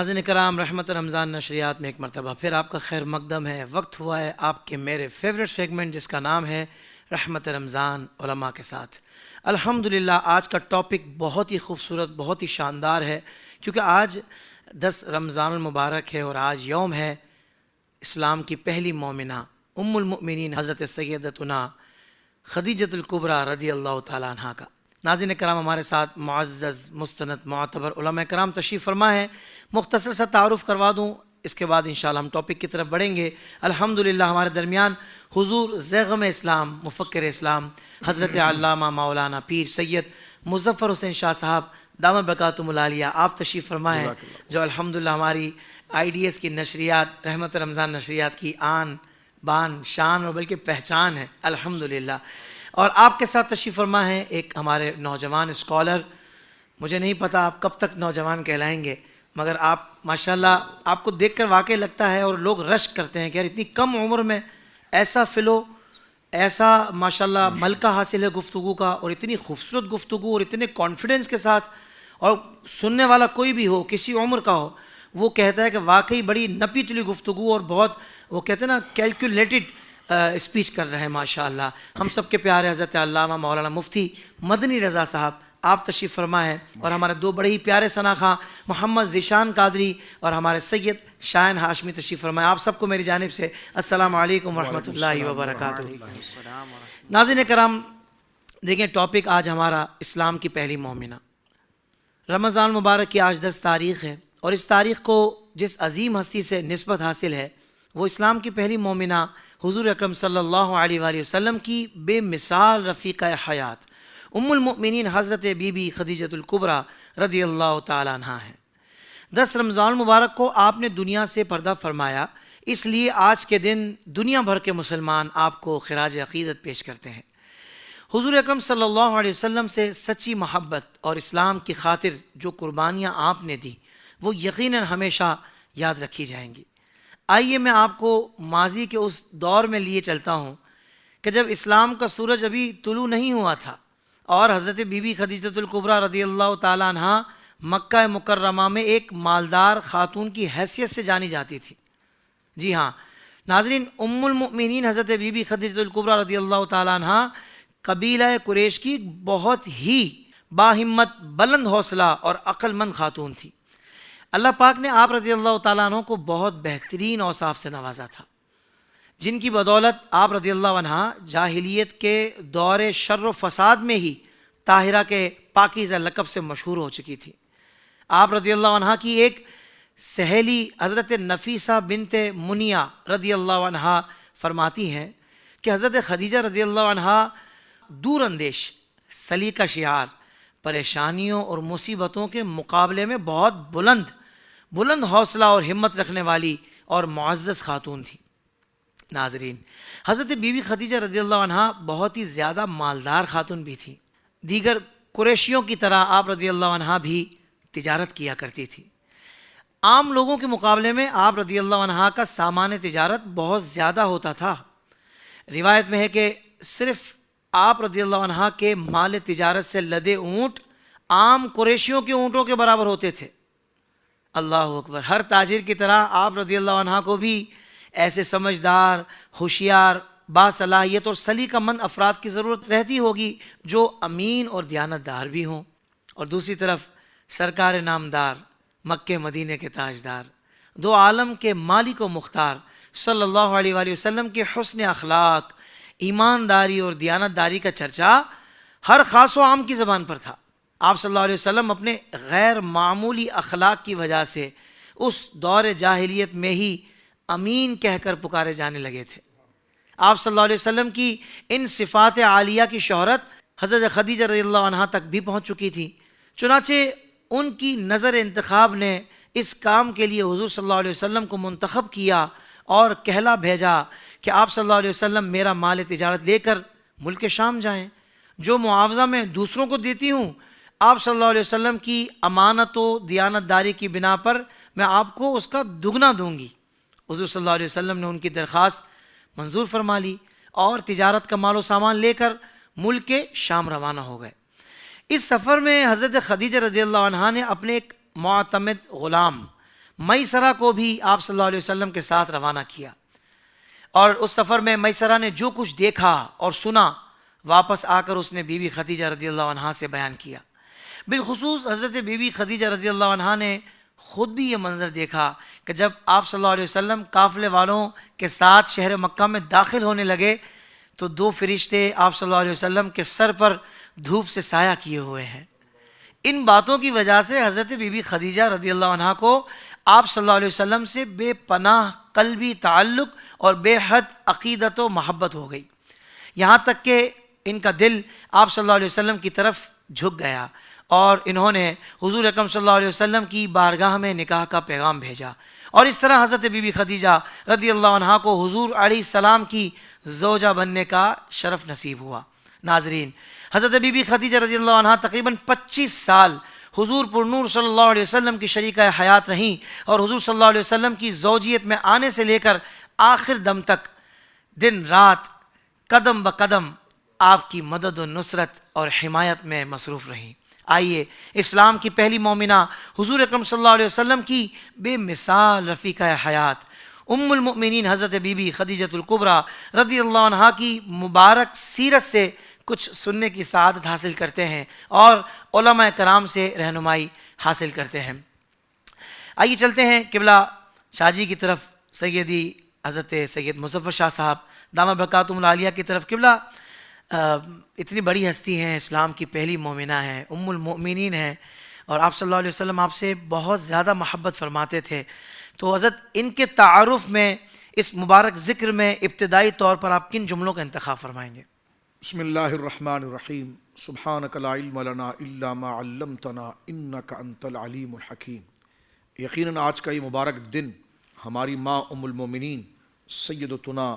ناظرین کرام، رحمت رمضان نشریات میں ایک مرتبہ پھر آپ کا خیر مقدم ہے۔ وقت ہوا ہے آپ کے میرے فیوریٹ سیگمنٹ جس کا نام ہے رحمت رمضان علماء کے ساتھ۔ الحمدللہ آج کا ٹاپک بہت ہی خوبصورت، بہت ہی شاندار ہے، کیونکہ آج 10 رمضان المبارک ہے اور آج یوم ہے اسلام کی پہلی مومنہ ام المؤمنین حضرت سیدتنا خدیجۃ الکبریٰ رضی اللہ تعالیٰ عنہا کا۔ ناظرین کرام، ہمارے ساتھ معزز مستند معتبر علماء کرام تشریف فرما ہے۔ مختصر سا تعارف کروا دوں، اس کے بعد انشاءاللہ ہم ٹاپک کی طرف بڑھیں گے۔ الحمدللہ ہمارے درمیان حضور زیغم اسلام، مفکر اسلام، حضرت علامہ مولانا پیر سید مظفر حسین شاہ صاحب دامت برکاتہم العالیہ، آپ تشریف فرما ہیں، جو الحمدللہ ہماری IDS کی نشریات، رحمت رمضان نشریات کی آن بان شان اور بلکہ پہچان ہے الحمدللہ۔ اور آپ کے ساتھ تشریف فرما ہیں ایک ہمارے نوجوان اسکالر، مجھے نہیں پتا آپ کب تک نوجوان کہلائیں گے، مگر آپ ماشاءاللہ آپ کو دیکھ کر واقعی لگتا ہے اور لوگ رشک کرتے ہیں کہ یار اتنی کم عمر میں ایسا فلو، ایسا ماشاءاللہ ملکہ حاصل ہے گفتگو کا، اور اتنی خوبصورت گفتگو اور اتنے کانفیڈنس کے ساتھ، اور سننے والا کوئی بھی ہو کسی عمر کا ہو وہ کہتا ہے کہ واقعی بڑی نپی تلی گفتگو اور بہت وہ کہتے ہیں نا کیلکولیٹڈ اسپیچ کر رہے ہیں ماشاءاللہ۔ ہم سب کے پیارے حضرت علامہ مولانا مفتی مدنی رضا صاحب، آپ تشریف فرما ہے، اور ہمارے دو بڑے ہی پیارے ثناخواں محمد ذیشان قادری اور ہمارے سید شاہین ہاشمی تشریف فرمائے۔ آپ سب کو میری جانب سے السلام علیکم ورحمۃ اللہ وبرکاتہ۔ ناظرین کرام، دیکھیں ٹاپک آج ہمارا اسلام کی پہلی مومنہ۔ رمضان مبارک کی آج 10 تاریخ ہے، اور اس تاریخ کو جس عظیم ہستی سے نسبت حاصل ہے وہ اسلام کی پہلی مومنہ حضور اکرم صلی اللہ علیہ وآلہ وسلم کی بے مثال رفیقہ حیات ام المؤمنین حضرت بی بی خدیجۃ الکبریٰ رضی اللہ تعالیٰ عنہا ہے۔ 10 رمضان مبارک کو آپ نے دنیا سے پردہ فرمایا، اس لیے آج کے دن دنیا بھر کے مسلمان آپ کو خراج عقیدت پیش کرتے ہیں۔ حضور اکرم صلی اللہ علیہ وسلم سے سچی محبت اور اسلام کی خاطر جو قربانیاں آپ نے دی وہ یقیناً ہمیشہ یاد رکھی جائیں گی۔ آئیے میں آپ کو ماضی کے اس دور میں لیے چلتا ہوں کہ جب اسلام کا سورج ابھی طلوع نہیں ہوا تھا اور حضرت بی بی خدیجۃ الکبریٰ رضی اللہ تعالیٰ عنہا مکہ مکرمہ میں ایک مالدار خاتون کی حیثیت سے جانی جاتی تھی۔ جی ہاں ناظرین، ام المؤمنین حضرت بی بی خدیجۃ الکبریٰ رضی اللہ تعالیٰ عنہا قبیلہ قریش کی بہت ہی باہمت، بلند حوصلہ اور عقل مند خاتون تھی۔ اللہ پاک نے آپ رضی اللہ تعالیٰ عنہ کو بہت بہترین اوصاف سے نوازا تھا، جن کی بدولت آپ رضی اللہ عنہ جاہلیت کے دور شر و فساد میں ہی طاہرہ کے پاکیزہ لقب سے مشہور ہو چکی تھی۔ آپ رضی اللہ عنہ کی ایک سہیلی حضرت نفیسہ بنت منیہ رضی اللہ عنہ فرماتی ہیں کہ حضرت خدیجہ رضی اللہ عنہ دور اندیش، سلیقہ شعار، پریشانیوں اور مصیبتوں کے مقابلے میں بہت بلند حوصلہ اور ہمت رکھنے والی اور معزز خاتون تھی۔ ناظرین، حضرت بی بی خدیجہ رضی اللہ عنہ بہت ہی زیادہ مالدار خاتون بھی تھی۔ دیگر قریشیوں کی طرح آپ رضی اللہ عنہ بھی تجارت کیا کرتی تھی۔ عام لوگوں کے مقابلے میں آپ رضی اللہ عنہ کا سامان تجارت بہت زیادہ ہوتا تھا۔ روایت میں ہے کہ صرف آپ رضی اللہ عنہ کے مال تجارت سے لدے اونٹ عام قریشیوں کے اونٹوں کے برابر ہوتے تھے۔ اللہ اکبر۔ ہر تاجر کی طرح آپ رضی اللہ عنہ کو بھی ایسے سمجھدار، ہوشیار، باصلاحیت اور سلیقہ مند افراد کی ضرورت رہتی ہوگی جو امین اور دیانتدار بھی ہوں، اور دوسری طرف سرکار نامدار، مکہ مدینے کے تاجدار، دو عالم کے مالک و مختار صلی اللہ علیہ وآلہ وسلم کے حسن اخلاق، ایمانداری اور دیانتداری کا چرچا ہر خاص و عام کی زبان پر تھا۔ آپ صلی اللہ علیہ وسلم اپنے غیر معمولی اخلاق کی وجہ سے اس دور جاہلیت میں ہی امین کہہ کر پکارے جانے لگے تھے۔ آپ صلی اللہ علیہ وسلم کی ان صفات عالیہ کی شہرت حضرت خدیجہ رضی اللہ عنہا تک بھی پہنچ چکی تھی، چنانچہ ان کی نظر انتخاب نے اس کام کے لیے حضور صلی اللہ علیہ وسلم کو منتخب کیا اور کہلا بھیجا کہ آپ صلی اللہ علیہ وسلم میرا مال تجارت لے کر ملک شام جائیں، جو معاوضہ میں دوسروں کو دیتی ہوں آپ صلی اللہ علیہ وسلم کی امانت و دیانتداری کی بنا پر میں آپ کو اس کا دگنا دوں گی۔ حضور صلی اللہ علیہ وسلم نے ان کی درخواست منظور فرما لی اور تجارت کا مال و سامان لے کر ملک شام روانہ ہو گئے۔ اس سفر میں حضرت خدیجہ رضی اللہ عنہا نے اپنے ایک معتمد غلام میسرہ کو بھی آپ صلی اللہ علیہ وسلم کے ساتھ روانہ کیا، اور اس سفر میں میسرہ نے جو کچھ دیکھا اور سنا واپس آ کر اس نے بی بی خدیجہ رضی اللہ عنہا سے بیان کیا۔ بالخصوص حضرت بی بی خدیجہ رضی اللہ عنہا نے خود بھی یہ منظر دیکھا کہ جب آپ صلی اللہ علیہ وسلم قافلے والوں کے ساتھ شہر مکہ میں داخل ہونے لگے تو دو فرشتے آپ صلی اللہ علیہ وسلم کے سر پر دھوپ سے سایہ کیے ہوئے ہیں۔ ان باتوں کی وجہ سے حضرت بی بی خدیجہ رضی اللہ عنہا کو آپ صلی اللہ علیہ وسلم سے بے پناہ قلبی تعلق اور بے حد عقیدت و محبت ہو گئی، یہاں تک کہ ان کا دل آپ صلی اللہ علیہ وسلم کی طرف جھک گیا اور انہوں نے حضور اکرم صلی اللہ علیہ وسلم کی بارگاہ میں نکاح کا پیغام بھیجا، اور اس طرح حضرت بی بی خدیجہ رضی اللہ عنہا کو حضور علیہ السلام کی زوجہ بننے کا شرف نصیب ہوا۔ ناظرین، حضرت بی بی خدیجہ رضی اللہ عنہا تقریباً 25 سال حضور پر نور صلی اللہ علیہ وسلم کی شریکہ حیات رہیں، اور حضور صلی اللہ علیہ وسلم کی زوجیت میں آنے سے لے کر آخر دم تک دن رات قدم بقدم آپ کی مدد و نصرت اور حمایت میں مصروف رہیں۔ آئیے اسلام کی پہلی مومنہ حضور اکرم صلی اللہ علیہ وسلم کی بے مثال رفیقہ حیات ام المؤمنین حضرت بی بی خدیجۃ الکبریٰ رضی اللہ عنہا کی مبارک سیرت سے کچھ سننے کی سعادت حاصل کرتے ہیں اور علماء کرام سے رہنمائی حاصل کرتے ہیں۔ آئیے چلتے ہیں قبلہ شاہ جی کی طرف، سیدی حضرت سید مظفر شاہ صاحب دامت برکاتہم العالیہ کی طرف۔ قبلہ اتنی بڑی ہستی ہیں، اسلام کی پہلی مومنہ ہیں، ام المؤمنین ہیں، اور آپ صلی اللہ علیہ وسلم آپ سے بہت زیادہ محبت فرماتے تھے، تو حضرت ان کے تعارف میں اس مبارک ذکر میں ابتدائی طور پر آپ کن جملوں کا انتخاب فرمائیں گے؟ بسم اللہ الرحمن الرحیم، سبحانک لا علم لنا الا ما علمتنا انک انت العلیم الحکیم۔ یقیناً آج کا یہ مبارک دن ہماری ماں ام المومنین سیدتنا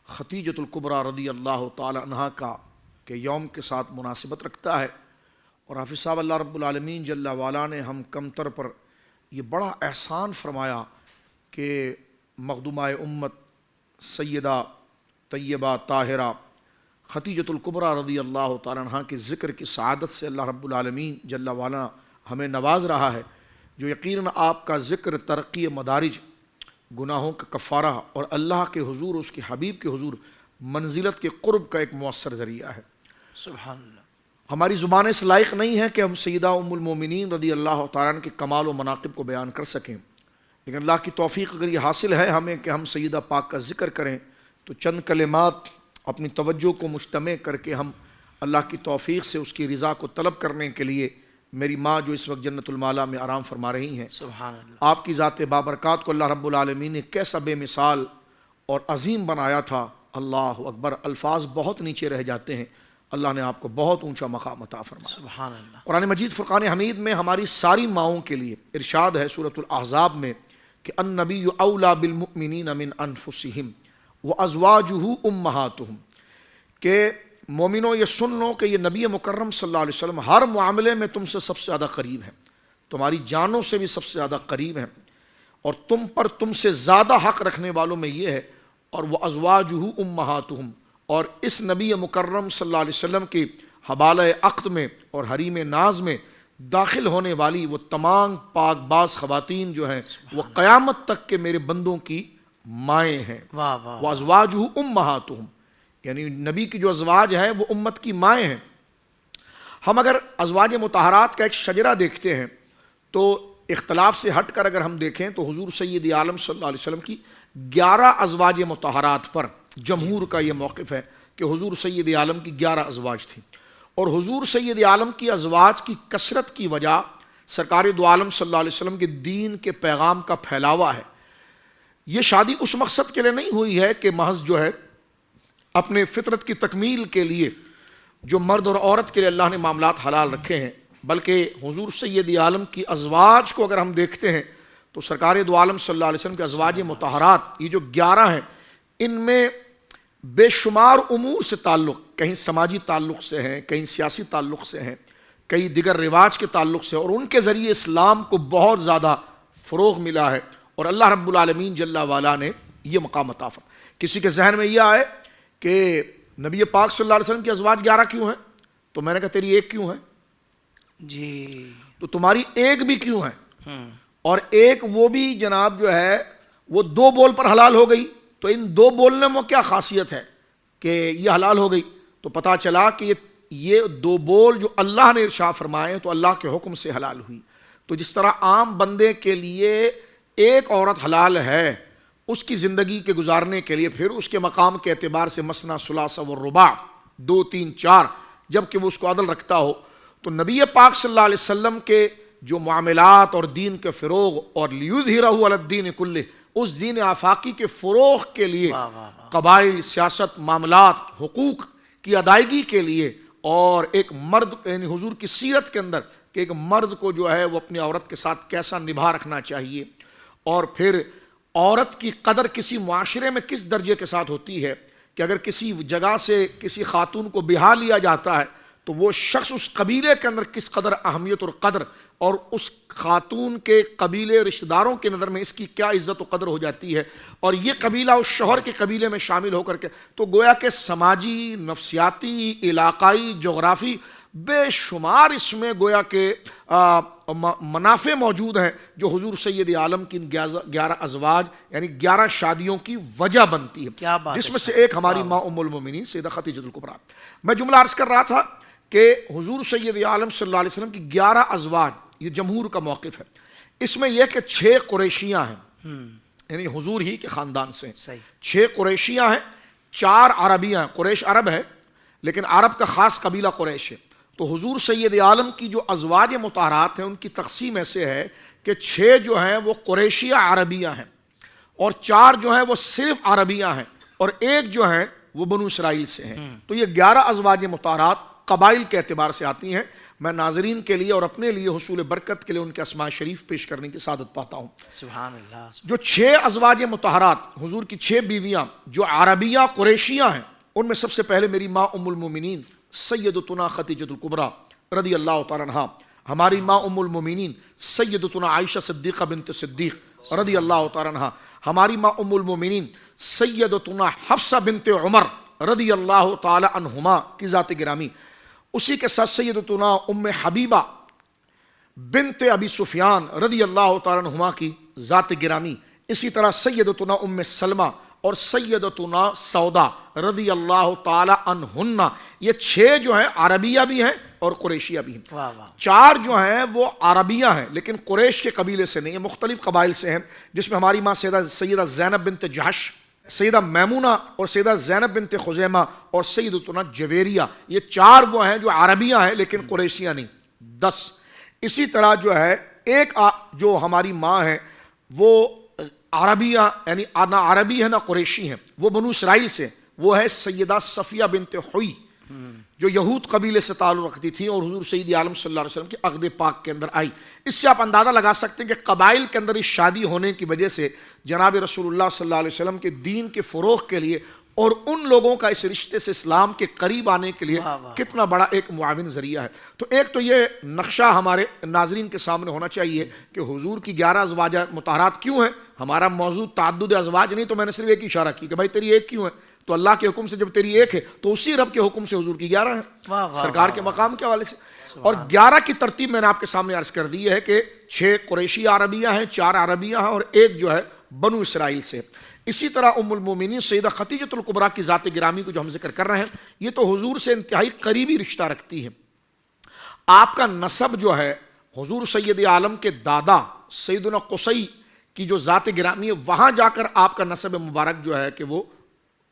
خدیجۃ الکبریٰ رضی اللہ تعالی عنہا کا کہ یوم کے ساتھ مناسبت رکھتا ہے، اور حافظ صاحب اللہ رب العالمین جل وعلا نے ہم کمتر پر یہ بڑا احسان فرمایا کہ مخدومہ امت سیدہ طیبہ طاہرہ خدیجۃ الکبریٰ رضی اللہ تعالی عنہا کے ذکر کی سعادت سے اللہ رب العالمین جل وعلا ہمیں نواز رہا ہے، جو یقیناً آپ کا ذکر ترقی مدارج، گناہوں کا کفارہ اور اللہ کے حضور، اس کے حبیب کے حضور منزلت کے قرب کا ایک مؤثر ذریعہ ہے۔ سبحان اللہ۔ ہماری زبان اس لائق نہیں ہے کہ ہم سیدہ ام المومنین رضی اللہ تعالیٰ عنہ کے کمال و مناقب کو بیان کر سکیں، لیکن اللہ کی توفیق اگر یہ حاصل ہے ہمیں کہ ہم سیدہ پاک کا ذکر کریں، تو چند کلمات اپنی توجہ کو مجتمع کر کے ہم اللہ کی توفیق سے اس کی رضا کو طلب کرنے کے لیے، میری ماں جو اس وقت جنت المالا میں آرام فرما رہی ہیں، سبحان اللہ، آپ کی ذات بابرکات کو اللہ رب العالمین نے کیسا بے مثال اور عظیم بنایا تھا، اللہ اکبر، الفاظ بہت نیچے رہ جاتے ہیں، اللہ نے آپ کو بہت اونچا مقام عطا فرمایا۔ سبحان اللہ۔ قرآن مجید فرقان حمید میں ہماری ساری ماؤں کے لیے ارشاد ہے سورۃ الاحزاب میں کہ النبی اولیٰ بالمؤمنین من انفسہم وازواجہ امہاتہم، کہ مومنوں یہ سن لو کہ یہ نبی مکرم صلی اللہ علیہ وسلم ہر معاملے میں تم سے سب سے زیادہ قریب ہیں، تمہاری جانوں سے بھی سب سے زیادہ قریب ہیں، اور تم پر تم سے زیادہ حق رکھنے والوں میں یہ ہے، اور وہ ازواجہ امہاتہم، اور اس نبی مکرم صلی اللہ علیہ وسلم کی حبالہ عقد میں اور حریم ناز میں داخل ہونے والی وہ تمام پاک باز خواتین جو ہیں وہ قیامت تک کے میرے بندوں کی مائیں ہیں۔ واہ واہ۔ وازواجہ امہاتہم، یعنی نبی کی جو ازواج ہیں وہ امت کی مائیں ہیں۔ ہم اگر ازواج مطہرات کا ایک شجرہ دیکھتے ہیں تو اختلاف سے ہٹ کر اگر ہم دیکھیں تو حضور سید عالم صلی اللہ علیہ وسلم کی 11 ازواج مطہرات پر جمہور کا یہ موقف ہے کہ حضور سید عالم کی 11 ازواج تھیں، اور حضور سید عالم کی ازواج کی کثرت کی وجہ سرکار دو عالم صلی اللہ علیہ وسلم کے دین کے پیغام کا پھیلاوا ہے۔ یہ شادی اس مقصد کے لیے نہیں ہوئی ہے کہ محض جو ہے اپنے فطرت کی تکمیل کے لیے جو مرد اور عورت کے لیے اللہ نے معاملات حلال رکھے ہیں، بلکہ حضور سید عالم کی ازواج کو اگر ہم دیکھتے ہیں تو سرکار دو عالم صلی اللہ علیہ وسلم کے ازواج مطہرات یہ جو 11 ہیں، ان میں بے شمار امور سے تعلق، کہیں سماجی تعلق سے ہیں، کہیں سیاسی تعلق سے ہیں، کئی دیگر رواج کے تعلق سے، اور ان کے ذریعے اسلام کو بہت زیادہ فروغ ملا ہے، اور اللہ رب العالمین جل وعلا نے یہ مقام عطا فرمایا۔ کسی کے ذہن میں یہ آئے کہ نبی پاک صلی اللہ علیہ وسلم کی ازواج 11 کیوں ہیں، تو میں نے کہا تیری ایک کیوں ہے، جی، تو تمہاری ایک بھی کیوں ہے، اور ایک وہ بھی جناب جو ہے وہ 2 بول پر حلال ہو گئی. تو ان 2 بولنے میں کیا خاصیت ہے کہ یہ حلال ہو گئی؟ تو پتہ چلا کہ یہ 2 بول جو اللہ نے ارشاد فرمائے تو اللہ کے حکم سے حلال ہوئی. تو جس طرح عام بندے کے لیے ایک عورت حلال ہے اس کی زندگی کے گزارنے کے لیے، پھر اس کے مقام کے اعتبار سے مثنا ثلاث و رباع 2 3 4 جب کہ وہ اس کو عدل رکھتا ہو، تو نبی پاک صلی اللہ علیہ وسلم کے جو معاملات اور دین کے فروغ اور لیظہرہ علی الدین کلہ، اس دین آفاقی کے فروغ کے لیے قبائل، سیاست، معاملات، حقوق کی ادائیگی کے لیے، اور ایک مرد یعنی حضور کی سیرت کے اندر کہ ایک مرد کو جو ہے وہ اپنی عورت کے ساتھ کیسا نبھا رکھنا چاہیے، اور پھر عورت کی قدر کسی معاشرے میں کس درجے کے ساتھ ہوتی ہے کہ اگر کسی جگہ سے کسی خاتون کو بہا لیا جاتا ہے تو وہ شخص اس قبیلے کے اندر کس قدر اہمیت اور قدر، اور اس خاتون کے قبیلے رشتہ داروں کے نظر میں اس کی کیا عزت و قدر ہو جاتی ہے، اور یہ قبیلہ اس شوہر کے قبیلے میں شامل ہو کر کے، تو گویا کہ سماجی، نفسیاتی، علاقائی، جغرافی بے شمار اس میں گویا کہ منافع موجود ہیں جو حضور سید عالم کی 11 ازواج یعنی 11 شادیوں کی وجہ بنتی ہے، جس میں سے ایک ہماری ماں ام المومنین سیدہ خدیجہ الکبریٰ. میں جملہ عرض کر رہا تھا کہ حضور سید عالم صلی اللہ علیہ وسلم کی 11 ازواج، یہ جمہور کا موقف ہے. اس میں یہ کہ 6 قریشیاں ہیں، یعنی حضور ہی کے خاندان سے 6 قریشیاں ہیں، 4 عربیاں ہیں. قریش عرب ہے لیکن عرب کا خاص قبیلہ قریش ہے. تو حضور سید عالم کی جو ازواج مطہرات ہیں ان کی تقسیم ایسے ہے کہ 6 جو ہیں وہ قریشیہ عربیہ ہیں، اور 4 جو ہیں وہ صرف عربیہ ہیں، اور ایک جو ہیں وہ بنو اسرائیل سے ہیں. تو یہ 11 ازواج مطہرات قبائل کے اعتبار سے آتی ہیں. میں ناظرین کے لیے اور اپنے لیے حصول برکت کے لیے ان کے اسماء شریف پیش کرنے کی سعادت پاتا ہوں. سبحان اللہ. جو 6 ازواج مطہرات حضور کی 6 بیویاں جو عربیہ قریشیہ ہیں، ان میں سب سے پہلے میری ماں ام المومنین سیدتنا خدیجہ الکبریٰ رضی اللہ تعالی عنہا، ہماری ماں ام المومنین سیدتنا عائشہ صدیقہ بنت صدیق رضی اللہ تعالی عنہا، ہماری ماں ام المومنین سیدتنا حفصہ بنت عمر رضی اللہ تعالی عنہما کی ذات گرامی. اسی کے ساتھ سیدتنا ام حبیبہ بنت ابی سفیان رضی اللہ تعالی عنہما کی ذات گرامی. اسی طرح سیدتنا ام سلمہ اور سیدتنا سودا رضی اللہ تعالی عنہن. یہ 6 جو ہیں عربیہ بھی ہیں اور قریشیہ بھی ہیں. 4 جو ہیں وہ عربیہ ہیں لیکن قریش کے قبیلے سے نہیں ہیں، مختلف قبائل سے ہیں، جس میں ہماری ماں سیدہ زینب بنت جحش، سیدہ میمونہ اور سیدہ زینب بنت خزیمہ اور سیدتنا جویریہ. یہ 4 وہ ہیں جو عربیہ ہیں لیکن قریشیہ نہیں. 10 اسی طرح جو ہے ایک جو ہماری ماں ہے وہ عربیہ یعنی نہ عربی ہے نہ قریشی ہیں، وہ بنو اسرائیل سے، وہ ہے سیدہ صفیہ بنت حوی جو یہود قبیلے سے تعلق رکھتی تھی اور حضور سید عالم صلی اللہ علیہ وسلم کے عقد پاک کے اندر آئی. اس سے آپ اندازہ لگا سکتے ہیں کہ قبائل کے اندر اس شادی ہونے کی وجہ سے جناب رسول اللہ صلی اللہ علیہ وسلم کے دین کے فروغ کے لیے اور ان لوگوں کا اس رشتے سے اسلام کے قریب آنے کے لیے کتنا بڑا ایک معاون ذریعہ ہے. تو ایک تو یہ نقشہ ہمارے ناظرین کے سامنے ہونا چاہیے کہ حضور کی 11 ازواج مطہرات کیوں ہیں. ہمارا موضوع تعدد ازواج نہیں، تو میں نے صرف ایک اشارہ کی کہ بھائی تیری ایک کیوں ہے، تو اللہ کے حکم سے جب تیری ایک ہے تو اسی رب کے حکم سے حضور کی 11 ہے سرکار کے مقام کے حوالے سے. اور 11 کی ترتیب میں نے آپ کے سامنے عرض کر دی ہے کہ 6 قریشی عربیہ ہیں، 4 عربیہ ہیں اور ایک جو ہے بنو اسرائیل سے. اسی طرح ام المومنین سیدہ خدیجہ الکبریٰ کی ذات گرامی کو جو ہم ذکر کر رہے ہیں، یہ تو حضور سے انتہائی قریبی رشتہ رکھتی ہے. آپ کا نسب جو ہے حضور سید عالم کے دادا سیدنا قصی کی جو ذات گرامی ہے وہاں جا کر آپ کا نسب مبارک جو ہے کہ وہ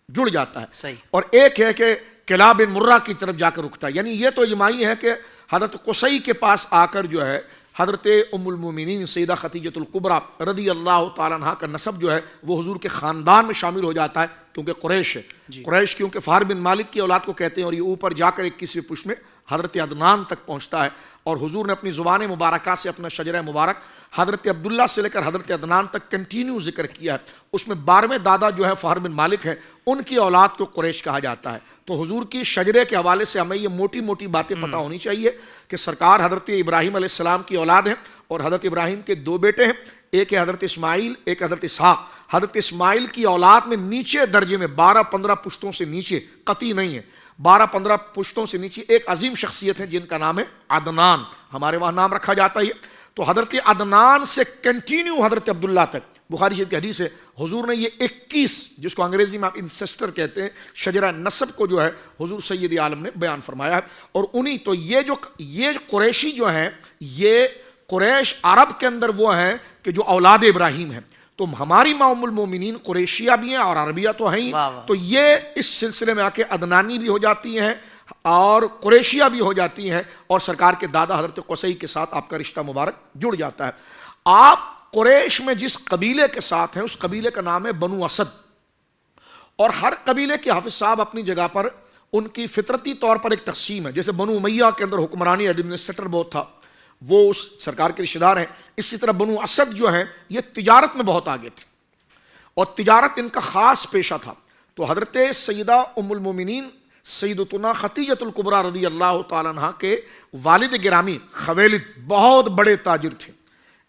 جڑ جاتا ہے. صحیح. اور ایک ہے کہ کلاب بن مرہ کی طرف جا کر رکتا ہے. یعنی یہ تو اجماعی ہے کہ حضرت قصی کے پاس آ کر جو ہے حضرت ام المومنین سیدہ خدیجہ الکبریٰ رضی اللہ تعالیٰ عنہا کا نسب جو ہے وہ حضور کے خاندان میں شامل ہو جاتا ہے کیونکہ قریش ہے. قریش کیونکہ فہر بن مالک کی اولاد کو کہتے ہیں، اور یہ اوپر جا کر 21ویں پشت میں حضرت عدنان تک پہنچتا ہے. اور حضور نے اپنی زبان مبارکہ سے اپنا شجرہ مبارک حضرت عبداللہ سے لے کر حضرت عدنان تک کنٹینیو ذکر کیا ہے. اس میں 12ویں دادا جو ہے فہر بن مالک ہے، ان کی اولاد کو قریش کہا جاتا ہے. تو حضور کی شجرے کے حوالے سے ہمیں یہ موٹی موٹی باتیں پتہ ہونی چاہیے کہ سرکار حضرت ابراہیم علیہ السلام کی اولاد ہیں اور حضرت ابراہیم کے 2 بیٹے ہیں، ایک ہے حضرت اسماعیل، ایک حضرت اسحاق. حضرت اسماعیل کی اولاد میں نیچے درجے میں 12-15 پشتوں سے نیچے قطعی نہیں ہے، 12-15 پشتوں سے نیچے ایک عظیم شخصیت ہے جن کا نام ہے عدنان. ہمارے وہاں نام رکھا جاتا ہے. تو حضرت عدنان سے کنٹینیو حضرت عبداللہ تک بخاری شریف کی حدیث ہے، حضور نے یہ 21 جس کو انگریزی میں آپ انسیسٹر کہتے ہیں، شجرہ نسب کو جو ہے حضور سید عالم نے بیان فرمایا ہے. اور انہی تو یہ قریشی جو ہیں، یہ قریش عرب کے اندر وہ ہیں کہ جو اولاد ابراہیم ہیں. تو ہماری ماں ام المومنین قریشیہ بھی ہیں اور عربیہ تو ہیں ہی. تو یہ اس سلسلے میں آ کے عدنانی بھی ہو جاتی ہیں اور قریشیہ بھی ہو جاتی ہیں، اور سرکار کے دادا حضرت قصی کے ساتھ آپ کا رشتہ مبارک جڑ جاتا ہے. آپ قریش میں جس قبیلے کے ساتھ ہیں اس قبیلے کا نام ہے بنو اسد، اور ہر قبیلے کے حافظ صاحب اپنی جگہ پر ان کی فطرتی طور پر ایک تقسیم ہے. جیسے بنو امیہ کے اندر حکمرانی ایڈمنسٹریٹر بہت تھا، وہ اس سرکار کے رشتہ دار ہیں. اسی طرح بنو اسد جو ہیں یہ تجارت میں بہت آگے تھے اور تجارت ان کا خاص پیشہ تھا. تو حضرت سیدہ ام المومنین سیدتنا خدیجہ الکبریٰ رضی اللہ تعالیٰ عنہ کے والد گرامی خویلد بہت بڑے تاجر تھے.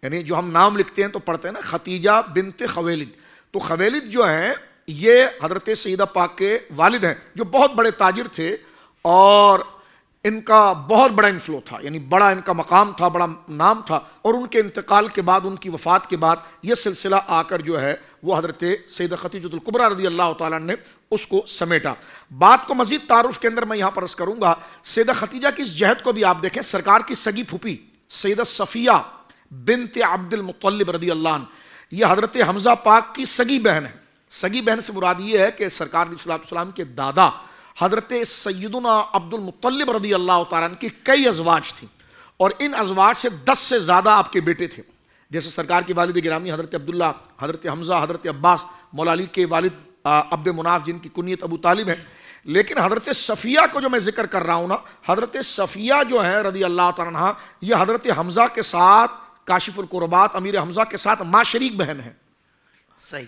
یعنی جو ہم نام لکھتے ہیں تو پڑھتے ہیں نا خدیجہ بنت خویلد، تو خویلد جو ہیں یہ حضرت سیدہ پاک کے والد ہیں جو بہت بڑے تاجر تھے، اور ان کا بہت بڑا انفلو تھا، یعنی بڑا ان کا مقام تھا، بڑا نام تھا. اور ان کے انتقال کے بعد، ان کی وفات کے بعد یہ سلسلہ آ کر جو ہے وہ حضرت سیدہ خدیجہ الکبریٰ رضی اللہ تعالیٰ نے اس کو سمیٹا. بات کو مزید تعارف کے اندر میں یہاں پر عرض کروں گا. سیدہ خدیجہ کی اس جہد کو بھی آپ دیکھیں، سرکار کی سگی پھوپھی سیدہ صفیہ بنت عبد المطلب رضی اللہ عنہ، یہ حضرت حمزہ پاک کی سگی بہن ہے. سگی بہن سے مراد یہ ہے کہ سرکار علیہ السلام کے دادا حضرت سیدنا عبد المطلب رضی اللہ تعالیٰ عنہ کی کئی ازواج تھیں، اور ان ازواج سے 10 سے زیادہ آپ کے بیٹے تھے. جیسے سرکار کی والد گرامی حضرت عبداللہ، حضرت حمزہ، حضرت عباس، مولا علی کے والد عبد مناف جن کی کنیت ابو طالب ہے. لیکن حضرت صفیہ کو جو میں ذکر کر رہا ہوں نا، حضرت صفیہ جو ہے رضی اللہ تعالیٰ عنہ، یہ حضرت حمزہ کے ساتھ کاشف القربات امیر حمزہ کے ساتھ ماں شریک بہن ہے. صحیح.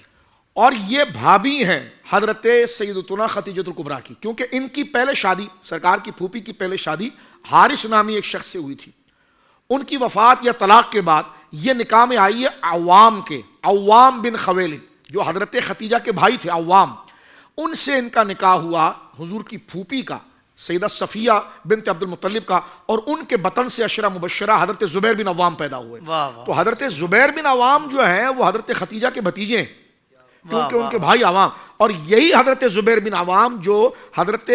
اور یہ بھابی ہیں حضرت سیدتنا خدیجہ الکبریٰ کی، کیونکہ ان کی پہلے شادی، سرکار کی پھوپھی کی پہلے شادی حارث نامی ایک شخص سے ہوئی تھی. ان کی وفات یا طلاق کے بعد یہ نکاح میں آئی ہے عوام کے، عوام بن خویلد جو حضرت خدیجہ کے بھائی تھے عوام. ان سے ان کا نکاح ہوا حضور کی پھوپھی کا سیدہ صفیہ بنت عبد المطلب کا، اور ان کے بطن سے عشرہ مبشرہ حضرت زبیر بن عوام پیدا ہوئے. تو حضرت زبیر بن عوام جو ہیں وہ حضرت خدیجہ کے بھتیجے ہیں کیونکہ ان کے بھائی عوام، اور یہی حضرت زبیر بن عوام جو حضرت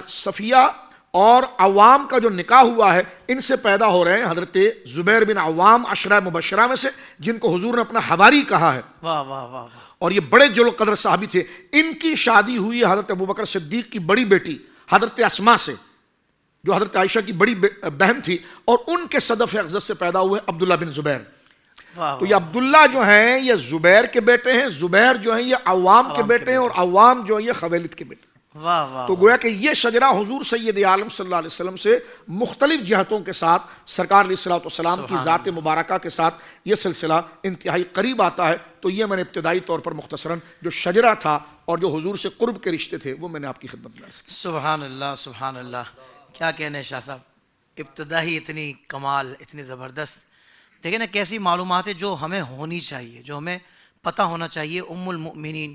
صفیہ اور عوام کا جو نکاح ہوا ہے ان سے پیدا ہو رہے ہیں حضرت زبیر بن عوام عشرہ مبشرہ میں سے، جن کو حضور نے اپنا حواری کہا ہے. واہ واہ واہ. اور یہ بڑے جلال قدر صحابی تھے. ان کی شادی ہوئی حضرت ابوبکر صدیق کی بڑی بیٹی حضرت اسماء سے، جو حضرت عائشہ کی بڑی بہن تھی، اور ان کے صدف اقدس سے پیدا ہوئے عبداللہ بن زبیر. تو یہ عبداللہ جو ہیں یہ زبیر کے بیٹے ہیں، زبیر جو ہیں یہ عوام کے بیٹے ہیں، اور عوام جو ہیں یہ خویلد کے بیٹے ہیں. تو گویا کہ یہ شجرہ حضور سید عالم صلی اللہ علیہ وسلم سے مختلف جہتوں کے ساتھ، سرکار علیہ السلام کی ذات مبارکہ کے ساتھ یہ سلسلہ انتہائی قریب آتا ہے. تو یہ میں نے ابتدائی طور پر مختصراً جو شجرہ تھا اور جو حضور سے قرب کے رشتے تھے وہ میں نے آپ کی خدمت میں عرض کی. سبحان اللہ سبحان اللہ. کیا کہنے شاہ صاحب، ابتدائی اتنی کمال، اتنی زبردست. دیکھیں نا کیسی معلومات ہے جو ہمیں ہونی چاہیے، جو ہمیں پتہ ہونا چاہیے. ام المؤمنین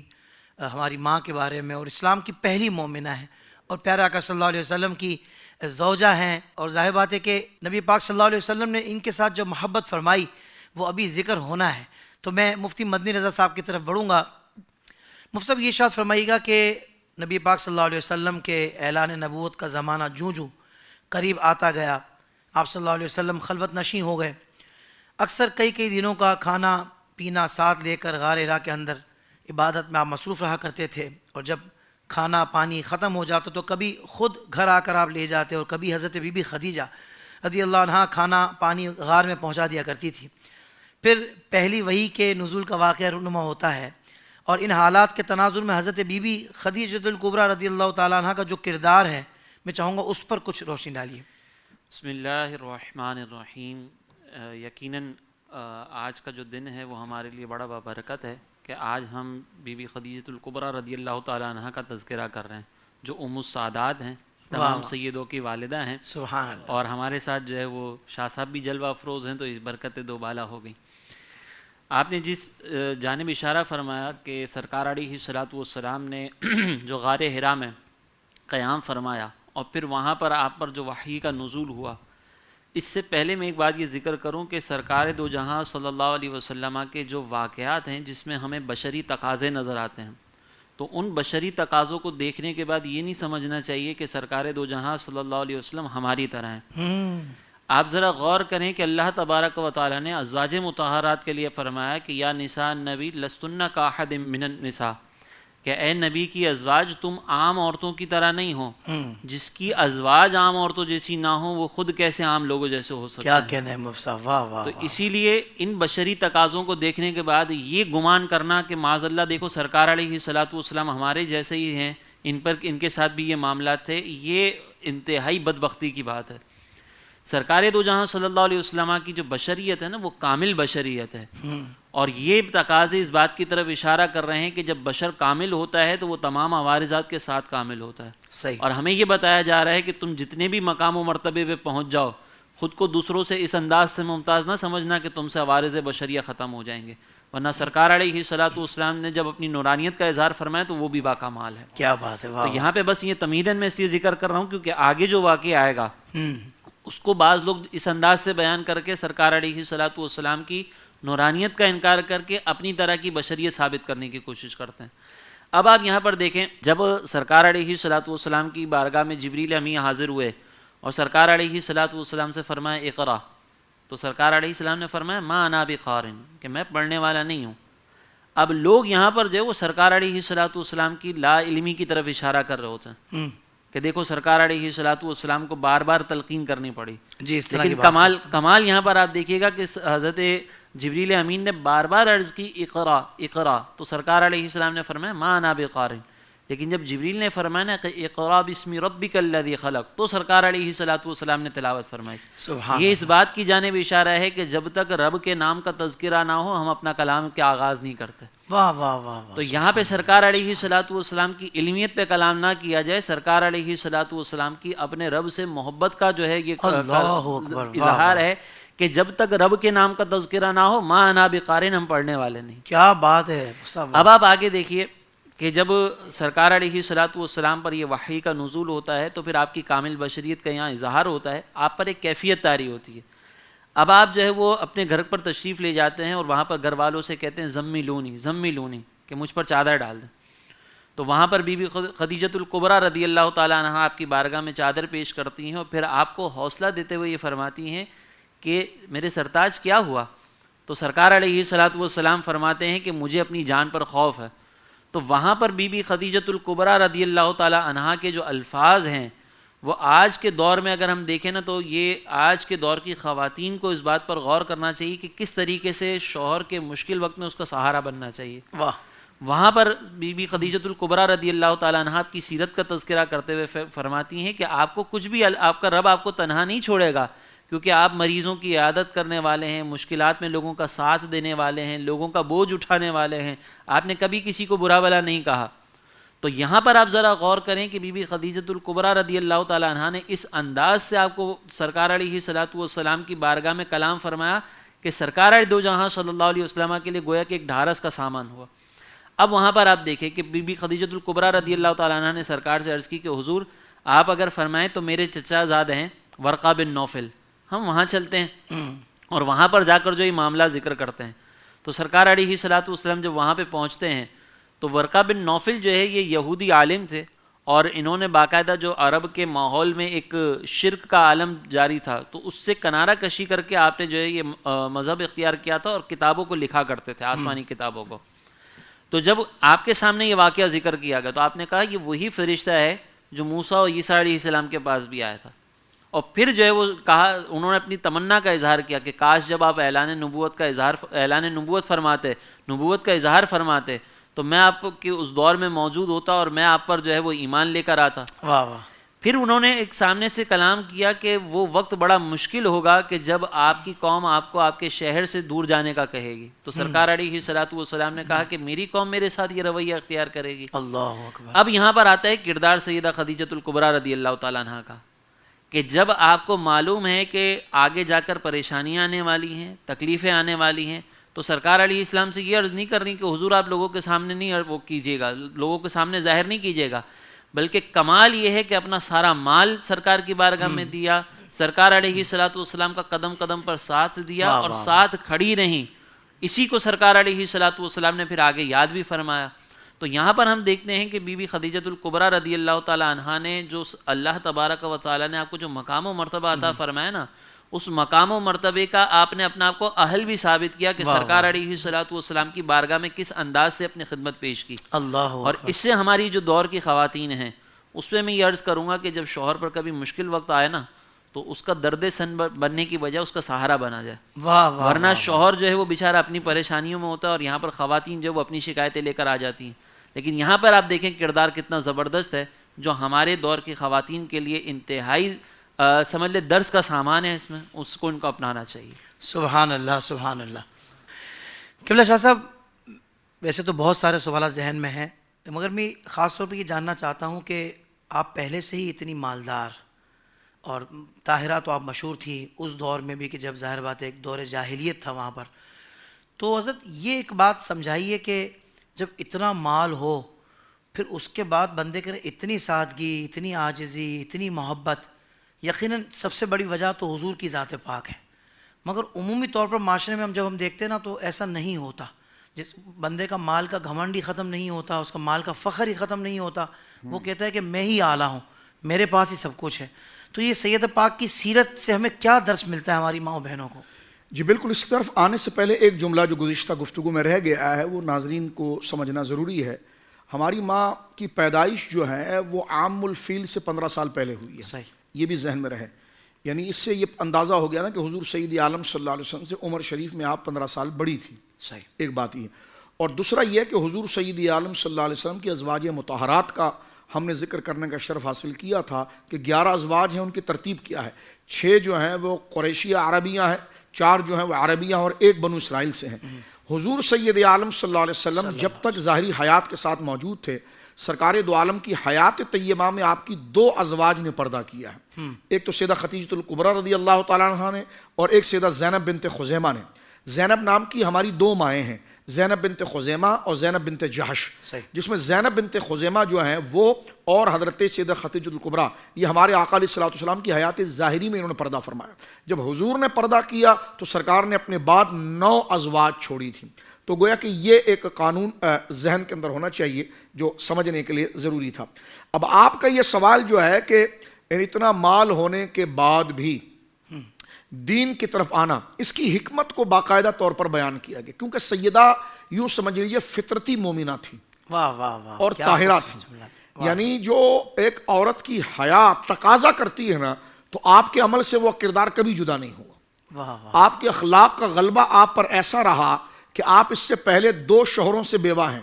ہماری ماں کے بارے میں، اور اسلام کی پہلی مومنہ ہیں، اور پیارے آقا صلی اللہ علیہ وسلم کی زوجہ ہیں. اور ظاہر بات ہے کہ نبی پاک صلی اللہ علیہ وسلم نے ان کے ساتھ جو محبت فرمائی وہ ابھی ذکر ہونا ہے. تو میں مفتی مدنی رضا صاحب کی طرف بڑھوں گا. مفتی صاحب یہ ارشاد فرمائیے گا کہ نبی پاک صلی اللہ علیہ وسلم کے اعلان نبوت کا زمانہ جوں جوں قریب آتا گیا، آپ صلی اللہ علیہ وسلم خلوت نشین ہو گئے. اکثر کئی دنوں کا کھانا پینا ساتھ لے کر غار حرا کے اندر عبادت میں آپ مصروف رہا کرتے تھے، اور جب کھانا پانی ختم ہو جاتا تو کبھی خود گھر آ کر آپ لے جاتے، اور کبھی حضرت بی بی خدیجہ رضی اللہ عنہا کھانا پانی غار میں پہنچا دیا کرتی تھی. پھر پہلی وحی کے نزول کا واقعہ رونما ہوتا ہے، اور ان حالات کے تناظر میں حضرت بی بی خدیجہ الکبریٰ رضی اللہ تعالیٰ عنہ کا جو کردار ہے میں چاہوں گا اس پر کچھ روشنی ڈالیے. بسم اللہ الرحمن الرحیم. یقیناً آج کا جو دن ہے وہ ہمارے لیے بڑا بابرکت ہے کہ آج ہم بی بی خدیجہ الکبریٰ رضی اللہ تعالیٰ عنہ کا تذکرہ کر رہے ہیں، جو ام السعادات ہیں، تمام سیدوں کی والدہ ہیں. سبحان اللہ. اور ہمارے ساتھ جو ہے وہ شاہ صاحب بھی جلوہ افروز ہیں، تو اس برکت دو بالا ہو گئی. آپ نے جس جانب اشارہ فرمایا کہ سرکار علیہ الصلوۃ والسلام نے جو غار حرا میں قیام فرمایا اور پھر وہاں پر آپ پر جو وحی کا نزول ہوا، اس سے پہلے میں ایک بات یہ ذکر کروں کہ سرکار دو جہاں صلی اللہ علیہ وسلم کے جو واقعات ہیں جس میں ہمیں بشری تقاضے نظر آتے ہیں، تو ان بشری تقاضوں کو دیکھنے کے بعد یہ نہیں سمجھنا چاہیے کہ سرکار دو جہاں صلی اللہ علیہ وسلم ہماری طرح ہیں۔ آپ ذرا غور کریں کہ اللہ تبارک و تعالیٰ نے ازواج مطہرات کے لیے فرمایا کہ یا نساء النبی لستن کاحد من النساء، کہ اے نبی کی ازواج تم عام عورتوں کی طرح نہیں ہو۔ جس کی ازواج عام عورتوں جیسی نہ ہوں وہ خود کیسے عام لوگوں جیسے ہو سکتا کیا ہے؟ کہنا ہے مفتی صاحب، واہ واہ تو واہ۔ اسی لیے ان بشری تقاضوں کو دیکھنے کے بعد یہ گمان کرنا کہ معاذ اللہ دیکھو سرکار علیہ الصلوۃ والسلام ہمارے جیسے ہی ہیں، ان کے ساتھ بھی یہ معاملات تھے، یہ انتہائی بدبختی کی بات ہے۔ سرکار دو جہاں صلی اللہ علیہ وسلم کی جو بشریت ہے نا وہ کامل بشریت ہے، اور یہ تقاضے اس بات کی طرف اشارہ کر رہے ہیں کہ جب بشر کامل ہوتا ہے تو وہ تمام عوارضات کے ساتھ کامل ہوتا ہے۔ صحیح۔ اور ہمیں یہ بتایا جا رہا ہے کہ تم جتنے بھی مقام و مرتبے پہ پہنچ جاؤ، خود کو دوسروں سے اس انداز سے ممتاز نہ سمجھنا کہ تم سے عوارض بشریہ ختم ہو جائیں گے، ورنہ سرکار علیہ الصلوۃ والسلام نے جب اپنی نورانیت کا اظہار فرمایا تو وہ بھی باکمال ہے۔ کیا بات ہے، واہ تو یہاں پہ بس یہ تمہیداً میں اس لیے ذکر کر رہا ہوں کیونکہ آگے جو واقعہ آئے گا اس کو بعض لوگ اس انداز سے بیان کر کے سرکار علیہ الصلوۃ والسلام کی نورانیت کا انکار کر کے اپنی طرح کی بشریت ثابت کرنے کی کوشش کرتے ہیں۔ اب آپ یہاں پر دیکھیں، جب سرکار علیہ الصلوۃ والسلام کی بارگاہ میں جبریل امین حاضر ہوئے اور سرکار علیہ الصلوۃ والسلام سے فرمایا اقرا، تو سرکار علیہ السلام نے فرمایا ما انا بقارئ، کہ میں پڑھنے والا نہیں ہوں۔ اب لوگ یہاں پر جو ہے وہ سرکار علیہ الصلوۃ والسلام کی لا علمی کی طرف اشارہ کر رہے ہوتے ہیں کہ دیکھو سرکار علیہ الصلوۃ والسلام کو بار بار تلقین کرنی پڑی۔ جی، اس طرح کی لیکن بات کمال یہاں پر آپ دیکھیے گا کہ حضرت جبریل امین نے بار بار عرض کی اقرا اقرا، تو سرکار علیہ السلام نے فرمایا ما انا بقارئ، لیکن جب جبریل نے فرمایا نا کہ اقرا باسم ربک الذی خلق، تو سرکار علیہ الصلوۃ والسلام نے تلاوت فرمائی۔ سبحان یہ اس بات کی جانب اشارہ ہے کہ جب تک رب کے نام کا تذکرہ نہ ہو ہم اپنا کلام کے آغاز نہیں کرتے۔ واہ واہ واہ واہ۔ تو یہاں پہ سرکار علیہ الصلوۃ والسلام کی علمیت پہ کلام نہ کیا جائے، سرکار علیہ الصلوۃ والسلام کی اپنے رب سے محبت کا جو ہے یہ اللہ اکبر، واہ اظہار ہے کہ جب تک رب کے نام کا تذکرہ نہ ہو ما انا بقارئ، ہم پڑھنے والے نہیں۔ کیا بات ہے صاحب۔ اب آپ آگے دیکھیے کہ جب سرکار علیہ الصلوۃ والسلام پر یہ وحی کا نزول ہوتا ہے تو پھر آپ کی کامل بشریت کا یہاں اظہار ہوتا ہے، آپ پر ایک کیفیت طاری ہوتی ہے۔ اب آپ جو ہے وہ اپنے گھر پر تشریف لے جاتے ہیں اور وہاں پر گھر والوں سے کہتے ہیں زملونی زملونی، کہ مجھ پر چادر ڈال دیں۔ تو وہاں پر بی بی خدیجۃ الکبریٰ رضی اللہ تعالیٰ عنہا آپ کی بارگاہ میں چادر پیش کرتی ہیں اور پھر آپ کو حوصلہ دیتے ہوئے یہ فرماتی ہیں کہ میرے سرتاج کیا ہوا؟ تو سرکار علیہ الصلوۃ والسلام فرماتے ہیں کہ مجھے اپنی جان پر خوف ہے۔ تو وہاں پر بی بی خدیجۃ الکبریٰ رضی اللہ تعالیٰ عنہا کے جو الفاظ ہیں وہ آج کے دور میں اگر ہم دیکھیں نا تو یہ آج کے دور کی خواتین کو اس بات پر غور کرنا چاہیے کہ کس طریقے سے شوہر کے مشکل وقت میں اس کا سہارا بننا چاہیے۔ واہ۔ وہاں پر بی بی خدیجۃ الکبریٰ رضی اللہ تعالیٰ عنہا کی سیرت کا تذکرہ کرتے ہوئے فرماتی ہیں کہ آپ کو کچھ بھی، آپ کا رب آپ کو تنہا نہیں چھوڑے گا، کیونکہ آپ مریضوں کی عیادت کرنے والے ہیں، مشکلات میں لوگوں کا ساتھ دینے والے ہیں، لوگوں کا بوجھ اٹھانے والے ہیں، آپ نے کبھی کسی کو برا بھلا نہیں کہا۔ تو یہاں پر آپ ذرا غور کریں کہ بی بی خدیجۃ الکبریٰ رضی اللہ تعالیٰ عنہا نے اس انداز سے آپ کو سرکار علیہ الصلوۃ والسلام کی بارگاہ میں کلام فرمایا کہ سرکار دو جہاں صلی اللہ علیہ وسلم کے لیے گویا کہ ایک ڈھارس کا سامان ہوا۔ اب وہاں پر آپ دیکھیں کہ بی بی خدیجۃ الکبریٰ رضی اللہ تعالیٰ عنہ نے سرکار سے عرض کی کہ حضور آپ اگر فرمائیں تو میرے چچا زاد ہیں ورقہ بن نوفل، ہم وہاں چلتے ہیں اور وہاں پر جا کر جو یہ معاملہ ذکر کرتے ہیں۔ تو سرکار علیہ الصلوۃ والسلام جب وہاں پہ پہنچتے ہیں تو ورقہ بن نوفل جو ہے یہ یہودی عالم تھے، اور انہوں نے باقاعدہ جو عرب کے ماحول میں ایک شرک کا عالم جاری تھا تو اس سے کنارہ کشی کر کے آپ نے جو ہے یہ مذہب اختیار کیا تھا اور کتابوں کو لکھا کرتے تھے، آسمانی کتابوں کو۔ تو جب آپ کے سامنے یہ واقعہ ذکر کیا گیا تو آپ نے کہا یہ وہی فرشتہ ہے جو موسیٰ اور عیسیٰ علیہ السلام کے پاس بھی آیا تھا۔ اور پھر جو ہے وہ کہا، انہوں نے اپنی تمنا کا اظہار کیا کہ کاش جب آپ اعلان نبوت فرماتے، نبوت کا اظہار فرماتے تو میں آپ کے اس دور میں موجود ہوتا اور میں آپ پر جو ہے وہ ایمان لے کر آتا۔ واہ واہ۔ پھر انہوں نے ایک سامنے سے کلام کیا کہ وہ وقت بڑا مشکل ہوگا کہ جب آپ کی قوم آپ کو آپ کے شہر سے دور جانے کا کہے گی، تو سرکار علیہ الصلوۃ والسلام نے کہا کہ میری قوم میرے ساتھ یہ رویہ اختیار کرے گی۔ اللہ اکبر۔ اب یہاں پر آتا ہے کردار سیدہ خدیجۃ الکبریٰ رضی اللہ تعالیٰ عنہا کا، کہ جب آپ کو معلوم ہے کہ آگے جا کر پریشانیاں آنے والی ہیں، تکلیفیں آنے والی ہیں، تو سرکار علیہ السلام سے یہ عرض نہیں کرنی کہ حضور آپ لوگوں کے سامنے نہیں وہ کیجیے گا، لوگوں کے سامنے ظاہر نہیں کیجیے گا، بلکہ کمال یہ ہے کہ اپنا سارا مال سرکار کی بارگاہ میں دیا، سرکار علیہ الصلوۃ والسلام کا قدم قدم پر ساتھ دیا اور ساتھ کھڑی رہیں. اسی کو سرکار علیہ الصلوۃ والسلام نے پھر آگے یاد بھی فرمایا. تو یہاں پر ہم دیکھتے ہیں کہ بی بی خدیجۃ الکبریٰ رضی اللہ تعالی عنہا نے جو اللہ تبارک و تعالی نے آپ کو جو مقام و مرتبہ عطا فرمایا نا، اس مقام و مرتبے کا آپ نے اپنے آپ کو اہل بھی ثابت کیا کہ سرکار علیہ الصلوۃ والسلام کی بارگاہ میں کس انداز سے اپنی خدمت پیش کی. اللہ اور اس سے ہماری جو دور کی خواتین ہیں اس پہ میں یہ عرض کروں گا کہ جب شوہر پر کبھی مشکل وقت آئے نا تو اس کا درد سن بننے کی بجائے اس کا سہارا بنا جائے. واہ واہ. ورنہ شوہر جو ہے وہ بیچارہ اپنی پریشانیوں میں ہوتا ہے اور یہاں پر خواتین جو وہ اپنی شکایتیں لے کر آ جاتی ہیں. لیکن یہاں پر آپ دیکھیں کردار کتنا زبردست ہے جو ہمارے دور کی خواتین کے لیے انتہائی سمجھ لے درس کا سامان ہے. اس میں اس کو ان کو اپنانا چاہیے. سبحان اللہ سبحان اللہ. قبلہ شاہ صاحب، ویسے تو بہت سارے سوالات ذہن میں ہیں، مگر میں خاص طور پہ یہ جاننا چاہتا ہوں کہ آپ پہلے سے ہی اتنی مالدار اور طاہرہ تو آپ مشہور تھی اس دور میں بھی کہ جب ظاہر بات ہے ایک دور جاہلیت تھا وہاں پر. تو حضرت یہ ایک بات سمجھائیے کہ جب اتنا مال ہو پھر اس کے بعد بندے کرے اتنی سادگی، اتنی عاجزی، اتنی محبت، یقیناً سب سے بڑی وجہ تو حضور کی ذات پاک ہے. مگر عمومی طور پر معاشرے میں جب ہم دیکھتے ہیں نا تو ایسا نہیں ہوتا. جس بندے کا مال کا گھمنڈ ہی ختم نہیں ہوتا، اس کا مال کا فخر ہی ختم نہیں ہوتا. وہ کہتا ہے کہ میں ہی اعلیٰ ہوں، میرے پاس ہی سب کچھ ہے. تو یہ سید پاک کی سیرت سے ہمیں کیا درس ملتا ہے ہماری ماؤں بہنوں کو؟ جی بالکل. اس کی طرف آنے سے پہلے ایک جملہ جو گزشتہ گفتگو میں رہ گیا ہے وہ ناظرین کو سمجھنا ضروری ہے. ہماری ماں کی پیدائش جو ہے وہ عام الفیل سے 15 سال پہلے ہوئی ہے. صحیح. یہ بھی ذہن میں رہے. یعنی اس سے یہ اندازہ ہو گیا نا کہ حضور سید عالم صلی اللہ علیہ وسلم سے عمر شریف میں آپ 15 سال بڑی تھی. صحیح. ایک بات یہ. اور دوسرا یہ کہ حضور سید عالم صلی اللہ علیہ وسلم کی ازواج مطہرات کا ہم نے ذکر کرنے کا شرف حاصل کیا تھا کہ 11 ازواج ہیں. ان کی ترتیب کیا ہے؟ 6 جو ہیں وہ قریشیہ عربیہ ہیں، 4 جو ہیں وہ عربیہ اور 1 بنو اسرائیل سے ہیں. حضور سید عالم صلی اللہ علیہ وسلم جب تک ظاہری حیات کے ساتھ موجود تھے، سرکار دو عالم کی حیات طیبہ میں آپ کی 2 ازواج نے پردہ کیا ہے. ایک تو سیدہ خدیجۃ الکبریٰ رضی اللہ تعالیٰ عنہا نے، اور ایک سیدہ زینب بنت خزیمہ نے. زینب نام کی ہماری 2 مائیں ہیں، زینب بنت خزیمہ اور زینب بنت جہش. جس میں زینب بنت خزیمہ جو ہیں وہ اور حضرت سیدہ خدیجۃ الکبریٰ یہ ہمارے آقا علیہ الصلوۃ والسلام کی حیات ظاہری میں انہوں نے پردہ فرمایا. جب حضور نے پردہ کیا تو سرکار نے اپنے بعد 9 ازواج چھوڑی تھیں. تو گویا کہ یہ ایک قانون ذہن کے اندر ہونا چاہیے جو سمجھنے کے لیے ضروری تھا. اب آپ کا یہ سوال جو ہے کہ اتنا مال ہونے کے بعد بھی دین کی طرف آنا، اس کی حکمت کو باقاعدہ طور پر بیان کیا گیا. کیونکہ سیدہ یوں سمجھ لیجیے فطرتی مومنہ تھی. واہ واہ واہ. اور طاہرہ تھی. یعنی جو ایک عورت کی حیا تقاضا کرتی ہے نا، تو آپ کے عمل سے وہ کردار کبھی جدا نہیں ہوا. واہ واہ. آپ کے اخلاق کا غلبہ آپ پر ایسا رہا کہ آپ اس سے پہلے 2 شوہروں سے بیوہ ہیں.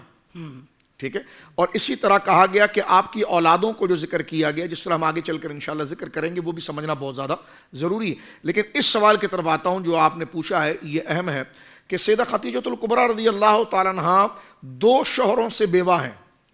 ٹھیک ہے. اور اسی طرح کہا گیا کہ آپ کی اولادوں کو جو ذکر کیا گیا، جس طرح ہم آگے چل کر انشاءاللہ ذکر کریں گے، وہ بھی سمجھنا بہت زیادہ ضروری ہے. لیکن اس سوال کی طرف آتا ہوں جو آپ نے پوچھا ہے. یہ اہم ہے کہ سیدہ خدیجۃ الکبریٰ رضی اللہ تعالیٰ عنہا 2 شوہروں سے بیوہ ہیں.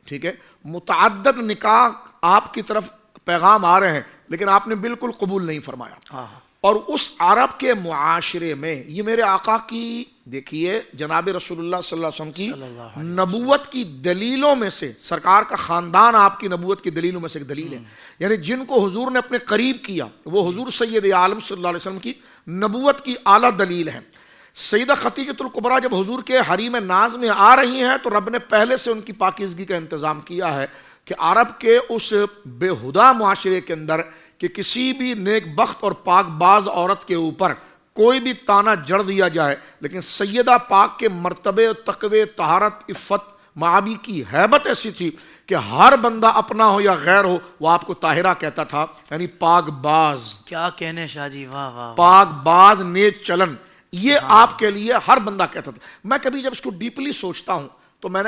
ٹھیک ہے. متعدد نکاح آپ کی طرف پیغام آ رہے ہیں لیکن آپ نے بالکل قبول نہیں فرمایا. اور اس عرب کے معاشرے میں یہ میرے آقا کی دیکھیے جناب رسول اللہ صلی اللہ علیہ وسلم کی نبوت کی دلیلوں میں سے، سرکار کا خاندان آپ کی نبوت کی دلیلوں میں سے ایک دلیل ہے. یعنی جن کو حضور نے اپنے قریب کیا وہ حضور سید عالم صلی اللہ علیہ وسلم کی نبوت کی اعلیٰ دلیل ہے. سیدہ خدیجۃ الکبریٰ جب حضور کے حریم ناز میں آ رہی ہیں تو رب نے پہلے سے ان کی پاکیزگی کا انتظام کیا ہے کہ عرب کے اس بے ہدا معاشرے کے اندر کہ کسی بھی نیک بخت اور پاک باز عورت کے اوپر کوئی بھی تانا جڑ دیا جائے، لیکن سیدہ پاک کے مرتبے، تقوی، طہارت، عفت، معابی کی ہیبت ایسی تھی کہ ہر بندہ اپنا ہو یا غیر ہو وہ آپ کو طاہرہ کہتا تھا. یعنی پاک باز. کیا کہنے شاہ جی. واہ واہ. پاک باز، نیک چلن، یہ آپ کے لیے ہر بندہ کہتا تھا. میں کبھی جب اس کو ڈیپلی سوچتا ہوں تو میں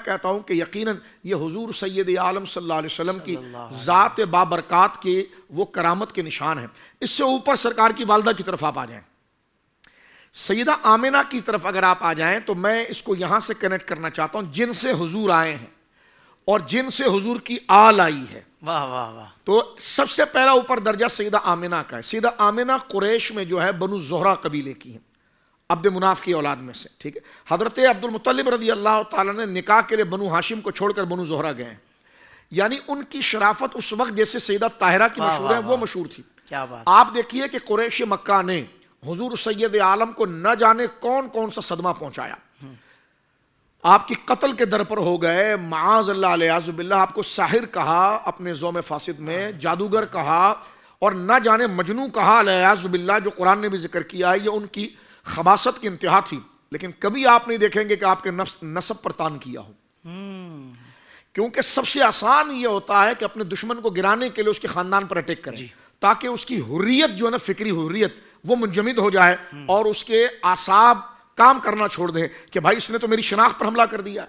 کہتا ہوں کہ یقیناً یہ حضور سید عالم صلی اللہ علیہ وسلم کی ذات بابرکات کے وہ کرامت کے نشان ہیں. اس سے اوپر سرکار کی والدہ کی طرف آپ آ جائیں، سیدہ آمنہ کی طرف اگر آپ آ جائیں تو میں اس کو یہاں سے کنیکٹ کرنا چاہتا ہوں جن سے حضور آئے ہیں اور جن سے حضور کی آل آئی ہے. واہ واہ واہ. تو سب سے پہلا اوپر درجہ سیدہ آمنہ کا ہے. سیدہ آمنہ قریش میں جو ہے بنو زہرہ قبیلے کی ہیں، عبد مناف کی اولاد میں سے. ٹھیک ہے. حضرت عبد المطلب رضی اللہ تعالیٰ نے نکاح کے لیے بنو ہاشم کو چھوڑ کر بنو زہرہ گئے ہیں. یعنی ان کی شرافت اس وقت جیسے سیدہ طاہرہ کی مشہور ہے وہ مشہور تھی. کیا بات. آپ دیکھیے کہ قریش مکہ نے حضور سید عالم کو نہ جانے کون کون سا صدمہ پہنچایا. آپ کی قتل کے در پر ہو گئے، معاذ اللہ علیہ باللہ، آپ کو ساحر کہا اپنے زوم فاسد میں، جادوگر کہا، اور نہ جانے مجنوں کہا علیہ باللہ، جو قرآن نے بھی ذکر کیا ہے. یہ ان کی خباثت کی انتہا تھی. لیکن کبھی آپ نہیں دیکھیں گے کہ آپ کے نسب پر تان کیا ہو، کیونکہ سب سے آسان یہ ہوتا ہے کہ اپنے دشمن کو گرانے کے لیے اس کے خاندان پر اٹیک کریں، تاکہ اس کی حریت جو ہے نا، فکری حریت، وہ منجمد ہو جائے اور اس کے اعصاب کام کرنا چھوڑ دیں کہ بھائی اس نے تو میری شناخت پر حملہ کر دیا.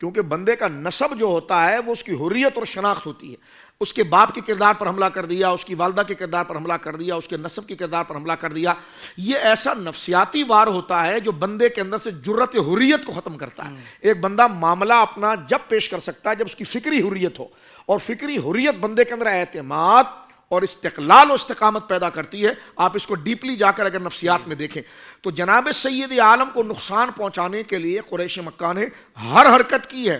کیونکہ بندے کا نسب جو ہوتا ہے وہ اس کی حریت اور شناخت ہوتی ہے. اس کے باپ کے کردار پر حملہ کر دیا، اس کی والدہ کے کردار پر حملہ کر دیا، اس کے نسب کے کردار پر حملہ کر دیا. یہ ایسا نفسیاتی وار ہوتا ہے جو بندے کے اندر سے جرت حریت کو ختم کرتا ہے. ایک بندہ معاملہ اپنا جب پیش کر سکتا ہے جب اس کی فکری حریت ہو، اور فکری حریت بندے کے اندر اعتماد اور استقلال و استقامت پیدا کرتی ہے. آپ اس کو ڈیپلی جا کر اگر نفسیات میں دیکھیں تو جناب سید عالم کو نقصان پہنچانے کے لیے قریش مکہ نے ہر حرکت کی ہے،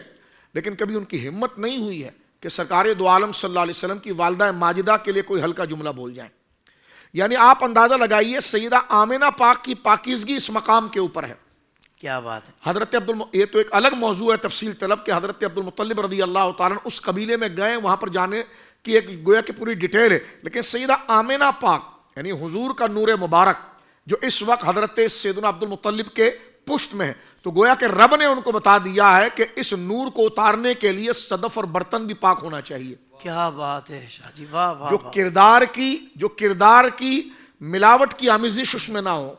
لیکن کبھی ان کی ہمت نہیں ہوئی ہے کہ سرکار دو عالم صلی اللہ علیہ وسلم کی والدہ ماجدہ کے لیے کوئی ہلکا جملہ بول جائیں. یعنی آپ اندازہ لگائیے سیدہ آمنہ پاک کی پاکیزگی اس مقام کے اوپر ہے. کیا بات ہے. حضرت یہ تو ایک الگ موضوع ہے تفصیل طلب کہ حضرت عبد المطلب رضی اللہ تعالیٰ اس قبیلے میں گئے، وہاں پر جانے کی ایک گویا کی پوری ڈیٹیل ہے. لیکن سیدہ آمنہ پاک یعنی حضور کا نور مبارک جو اس وقت حضرت سیدنا عبد المطلب کے پشت میں ہے، تو گویا کہ رب نے ان کو بتا دیا ہے کہ اس نور کو اتارنے کے لیے صدف اور برتن بھی پاک ہونا چاہیے. کیا بات ہے شاہ جی، واہ واہ. جو کردار کی ملاوٹ کی آمیزش اس میں نہ ہو،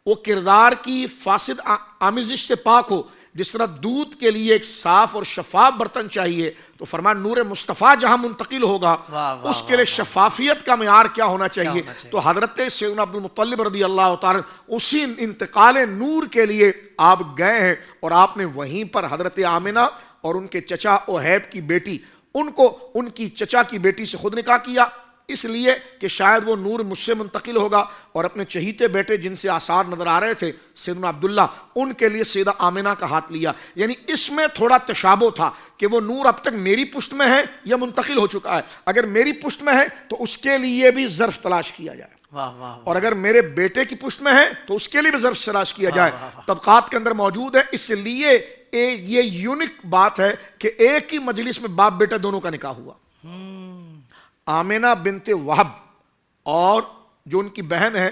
وہ کردار کی فاسد آمیزش سے پاک ہو. جس طرح دودھ کے لیے ایک صاف اور شفاف برتن چاہیے، تو فرمایا نور مصطفیٰ جہاں منتقل ہوگا اس کے لیے شفافیت کا معیار کیا ہونا چاہیے. تو حضرت سیدنا عبد المطلب رضی اللہ تعالیٰ اسی انتقال نور کے لیے آپ گئے ہیں، اور آپ نے وہیں پر حضرت آمنہ اور ان کے چچا اوہیب کی بیٹی، ان کی چچا کی بیٹی سے خود نکاح کیا، اس لیے کہ شاید وہ نور مجھ سے منتقل ہوگا. اور اپنے چہیتے بیٹے جن سے آثار نظر آ رہے تھے سیدنا عبداللہ، ان کے لیے سیدہ آمنہ کا ہاتھ لیا. یعنی اس میں تھوڑا تشابہ تھا کہ وہ نور اب تک میری پشت میں ہے یا منتقل ہو چکا ہے. اگر میری پشت میں ہے تو اس کے لیے بھی ظرف تلاش کیا جائے، اور اگر میرے بیٹے کی پشت میں ہے تو اس کے لیے بھی ظرف تلاش کیا جائے. طبقات کے اندر موجود ہے. اس لیے یہ یونک بات ہے کہ ایک ہی مجلس میں باپ بیٹا دونوں کا نکاح ہوا. آمنہ بنت وہب اور جو ان کی بہن ہے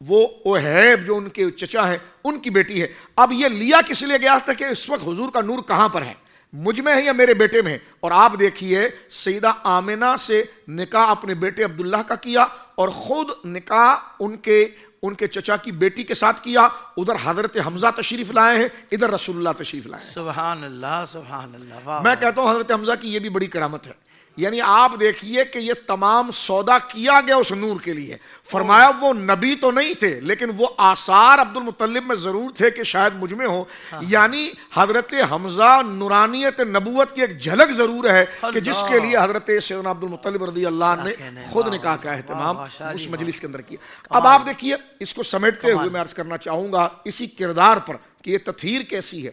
وہ اوہیب جو ان کے چچا ہیں ان کی بیٹی ہے. اب یہ لیا کس لیے گیا تھا کہ اس وقت حضور کا نور کہاں پر ہے، مجھ میں ہے یا میرے بیٹے میں ہے. اور آپ دیکھیے سیدہ آمنہ سے نکاح اپنے بیٹے عبداللہ کا کیا، اور خود نکاح ان کے چچا کی بیٹی کے ساتھ کیا. ادھر حضرت حمزہ تشریف لائے ہیں، ادھر رسول اللہ تشریف لائے ہیں. سبحان اللہ سبحان اللہ. میں کہتا ہوں حضرت حمزہ کی یہ بھی بڑی کرامت ہے. یعنی آپ دیکھیے کہ یہ تمام سودا کیا گیا اس نور کے لیے. فرمایا وہ نبی تو نہیں تھے لیکن وہ آثار عبد المطلب میں ضرور تھے کہ شاید مجھ میں ہو. یعنی حضرت حمزہ نورانیت نبوت کی ایک جھلک ضرور ہے کہ جس کے لیے حضرت سیدنا عبد المطلب رضی اللہ عنہ نے خود نکاح کا اہتمام اس مجلس کے اندر کیا. اب آپ دیکھیے اس کو سمیٹتے ہوئے میں عرض کرنا چاہوں گا اسی کردار پر کہ یہ تطہیر کیسی ہے.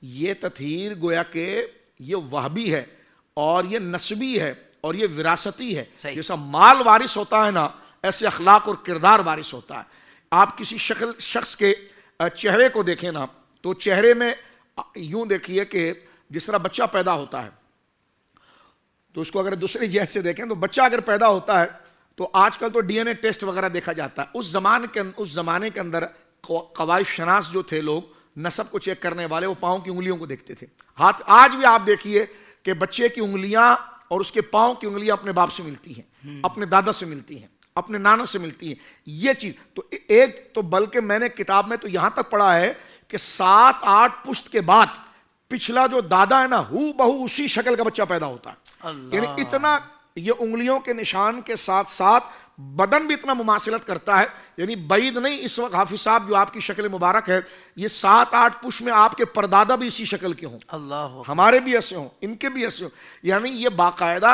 یہ تطہیر گویا کہ یہ وہبی ہے اور یہ نسبی ہے اور یہ وراثتی ہے. جیسا مال وارث ہوتا ہے نا، ایسے اخلاق اور کردار وارث ہوتا ہے. آپ کسی شخص کے چہرے کو دیکھیں نا، تو چہرے میں یوں دیکھیے کہ جس طرح بچہ پیدا ہوتا ہے تو اس کو اگر دوسری جہت سے دیکھیں تو بچہ اگر پیدا ہوتا ہے تو آج کل تو ڈی این اے ٹیسٹ وغیرہ دیکھا جاتا ہے. اس زمانے کے اندر قوائف شناس جو تھے لوگ، نسب کو چیک کرنے والے، وہ پاؤں کی انگلیوں کو دیکھتے تھے. ہاتھ آج بھی آپ دیکھیے کہ بچے کی انگلیاں اور اس کے پاؤں کی انگلیاں اپنے باپ سے ملتی ہیں، اپنے دادا سے ملتی ہیں، اپنے نانا سے ملتی ہیں. یہ چیز تو ایک تو بلکہ میں نے کتاب میں تو یہاں تک پڑھا ہے کہ 7-8 پشت کے بعد پچھلا جو دادا ہے نا ہو بہو اسی شکل کا بچہ پیدا ہوتا ہے. یعنی اتنا یہ انگلیوں کے نشان کے ساتھ ساتھ بدن بھی اتنا مماثلت کرتا ہے. یعنی بعید نہیں اس وقت حافظ صاحب جو آپ کی شکل مبارک ہے، یہ 7-8 پشت میں آپ کے پردادا بھی اسی شکل کے ہوں، اللہ ہمارے بھی ایسے ہوں، ان کے بھی ایسے ہوں. یعنی یہ باقاعدہ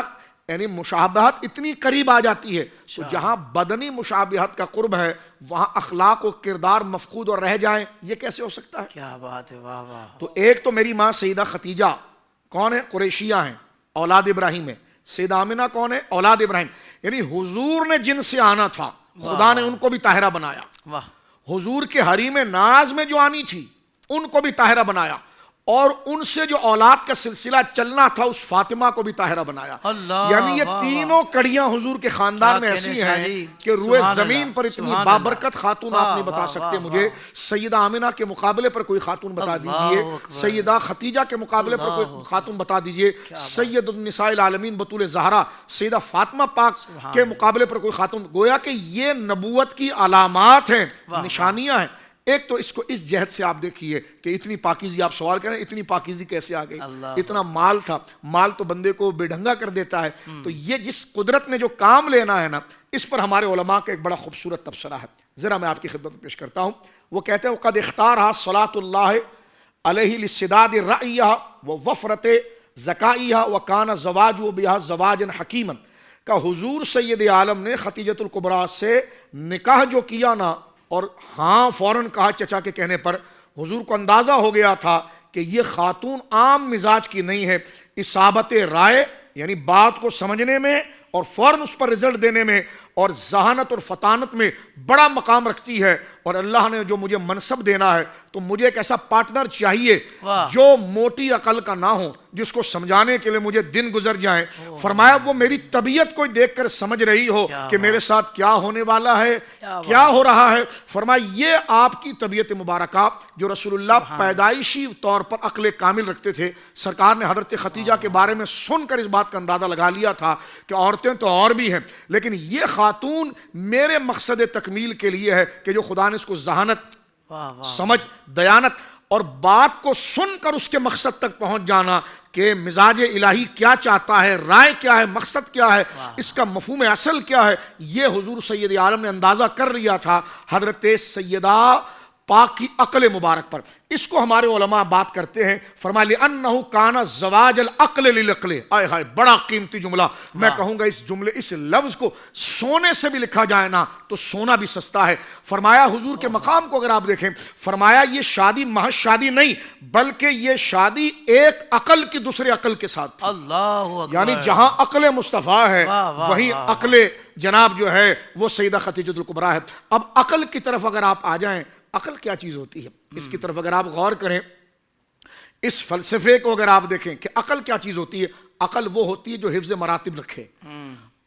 یعنی مشابہت اتنی قریب آ جاتی ہے. تو جہاں بدنی مشابہت کا قرب ہے وہاں اخلاق و کردار مفقود اور رہ جائیں، یہ کیسے ہو سکتا ہے؟ کیا بات ہے، واہ واہ. تو ایک تو میری ماں سیدہ خدیجہ کون ہے؟ قریشیہ ہیں، اولاد ابراہیم ہے. سیدہ آمنہ کون ہے؟ اولاد ابراہیم. یعنی حضور نے جن سے آنا تھا خدا نے ان کو بھی طاہرہ بنایا، واہ حضور کے حریم ناز میں جو آنی تھی ان کو بھی طاہرہ بنایا، اور ان سے جو اولاد کا سلسلہ چلنا تھا اس فاطمہ کو بھی طاہرہ بنایا۔ اللہ، یعنی یہ واہ، تینوں کڑیاں حضور کے خاندان میں کیا ایسی کہنے شاہ ہیں جی، کہ روئے سبحان زمین اللہ، پر اتنی سبحان بابرکت اللہ، خاتون واہ، آپ نہیں بتا واہ، سکتے واہ، مجھے۔ سیدہ آمنہ کے مقابلے پر کوئی خاتون بتا اللہ دیجئے، اکبر، سیدہ خدیجہ کے مقابلے پر اللہ کوئی خاتون بتا دیجئے، سید النساء العالمین بطول زہرا سیدہ فاطمہ پاک کے مقابلے پر کوئی خاتون۔ گویا کہ یہ نبوت کی علامات ہیں، نشانیاں ہیں۔ ایک تو اس کو اس جہت سے آپ دیکھیے کہ اتنی پاکیزی، آپ سوال کریں اتنی پاکیزی کیسے آ گئی، اتنا مال تھا، مال تو بندے کو بے ڈھنگا کر دیتا ہے۔ تو یہ جس قدرت نے جو کام لینا ہے نا، اس پر ہمارے علماء کا ایک بڑا خوبصورت تبصرہ ہے، ذرا میں آپ کی خدمت میں پیش کرتا ہوں۔ وہ کہتے ہیں وَقَدْ اخْتَارَهَا صَلَاةُ اللَّهِ عَلَيْهِ لِسِّدَادِ رَأْيِهَا وَوَفْرَةِ زَكَائِهَا وَكَانَ زَوَاجُهُ بِهَا زَوَاجًا حَكِيمًا کہ حضور سید عالم نے خدیجۃ الکبریٰ سے نکاح جو کیا نا، اور ہاں فوراً کہا چچا کے کہنے پر، حضور کو اندازہ ہو گیا تھا کہ یہ خاتون عام مزاج کی نہیں ہے، اصابت رائے یعنی بات کو سمجھنے میں اور فوراً اس پر رزلٹ دینے میں اور ذہانت اور فطانت میں بڑا مقام رکھتی ہے، اور اللہ نے جو مجھے منصب دینا ہے تو مجھے ایک ایسا پارٹنر چاہیے جو موٹی عقل کا نہ ہو، جس کو سمجھانے کے لیے مجھے دن گزر جائیں۔ فرمایا وہ میری طبیعت کو دیکھ کر سمجھ رہی ہو کہ میرے ساتھ کیا ہونے والا ہے، کیا ہو رہا ہے۔ فرمایا یہ آپ کی طبیعت مبارکہ جو رسول اللہ پیدائشی طور پر عقل کامل رکھتے تھے، سرکار نے حضرت خدیجہ کے بارے میں سن کر اس بات کا اندازہ لگا لیا تھا کہ عورتیں تو اور بھی ہیں، لیکن یہ خاتون میرے مقصد تکمیل کے لیے ہے کہ جو خدا نے اس کو ذہانت، سمجھ، دیانت اور بات کو سن کر اس کے مقصد تک پہنچ جانا کہ مزاج الہی کیا چاہتا ہے، رائے کیا ہے، مقصد کیا ہے، اس کا مفہوم اصل کیا ہے، یہ حضور سید عالم نے اندازہ کر لیا تھا حضرت سیدہ پاک کی عقل مبارک پر۔ اس کو ہمارے علماء بات کرتے ہیں، فرمایا لِأَنَّهُ كَانَ زَوَاجَ الْعَقْلِ لِلْعَقْلِ۔ آئے ہائے بڑا قیمتی جملہ، میں کہوں گا اس جملے، اس لفظ کو سونے سے بھی لکھا جائے نا تو سونا بھی سستا ہے۔ فرمایا حضور کے مقام کو اگر آپ دیکھیں، فرمایا یہ شادی محض شادی نہیں بلکہ یہ شادی ایک عقل کی دوسرے عقل کے ساتھ تھی۔ اللہ اکبر، یعنی جہاں عقل مصطفیٰ ہے وہیں عقل جناب جو ہے وہ سیدہ خدیجۃ الکبریٰ ہے۔ اب عقل کی طرف اگر آپ آ جائیں، عقل کیا چیز ہوتی ہے اس کی طرف اگر آپ غور کریں، اس فلسفے کو اگر آپ دیکھیں کہ عقل کیا چیز ہوتی ہے، عقل وہ ہوتی ہے جو حفظ مراتب رکھے،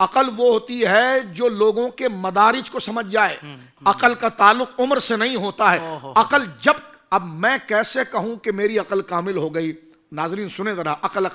عقل وہ ہوتی ہے جو لوگوں کے مدارج کو سمجھ جائے، عقل کا تعلق عمر سے نہیں ہوتا ہے۔ عقل جب، اب میں کیسے کہوں کہ میری عقل کامل ہو گئی، ناظرین سنیں ذرا، عقل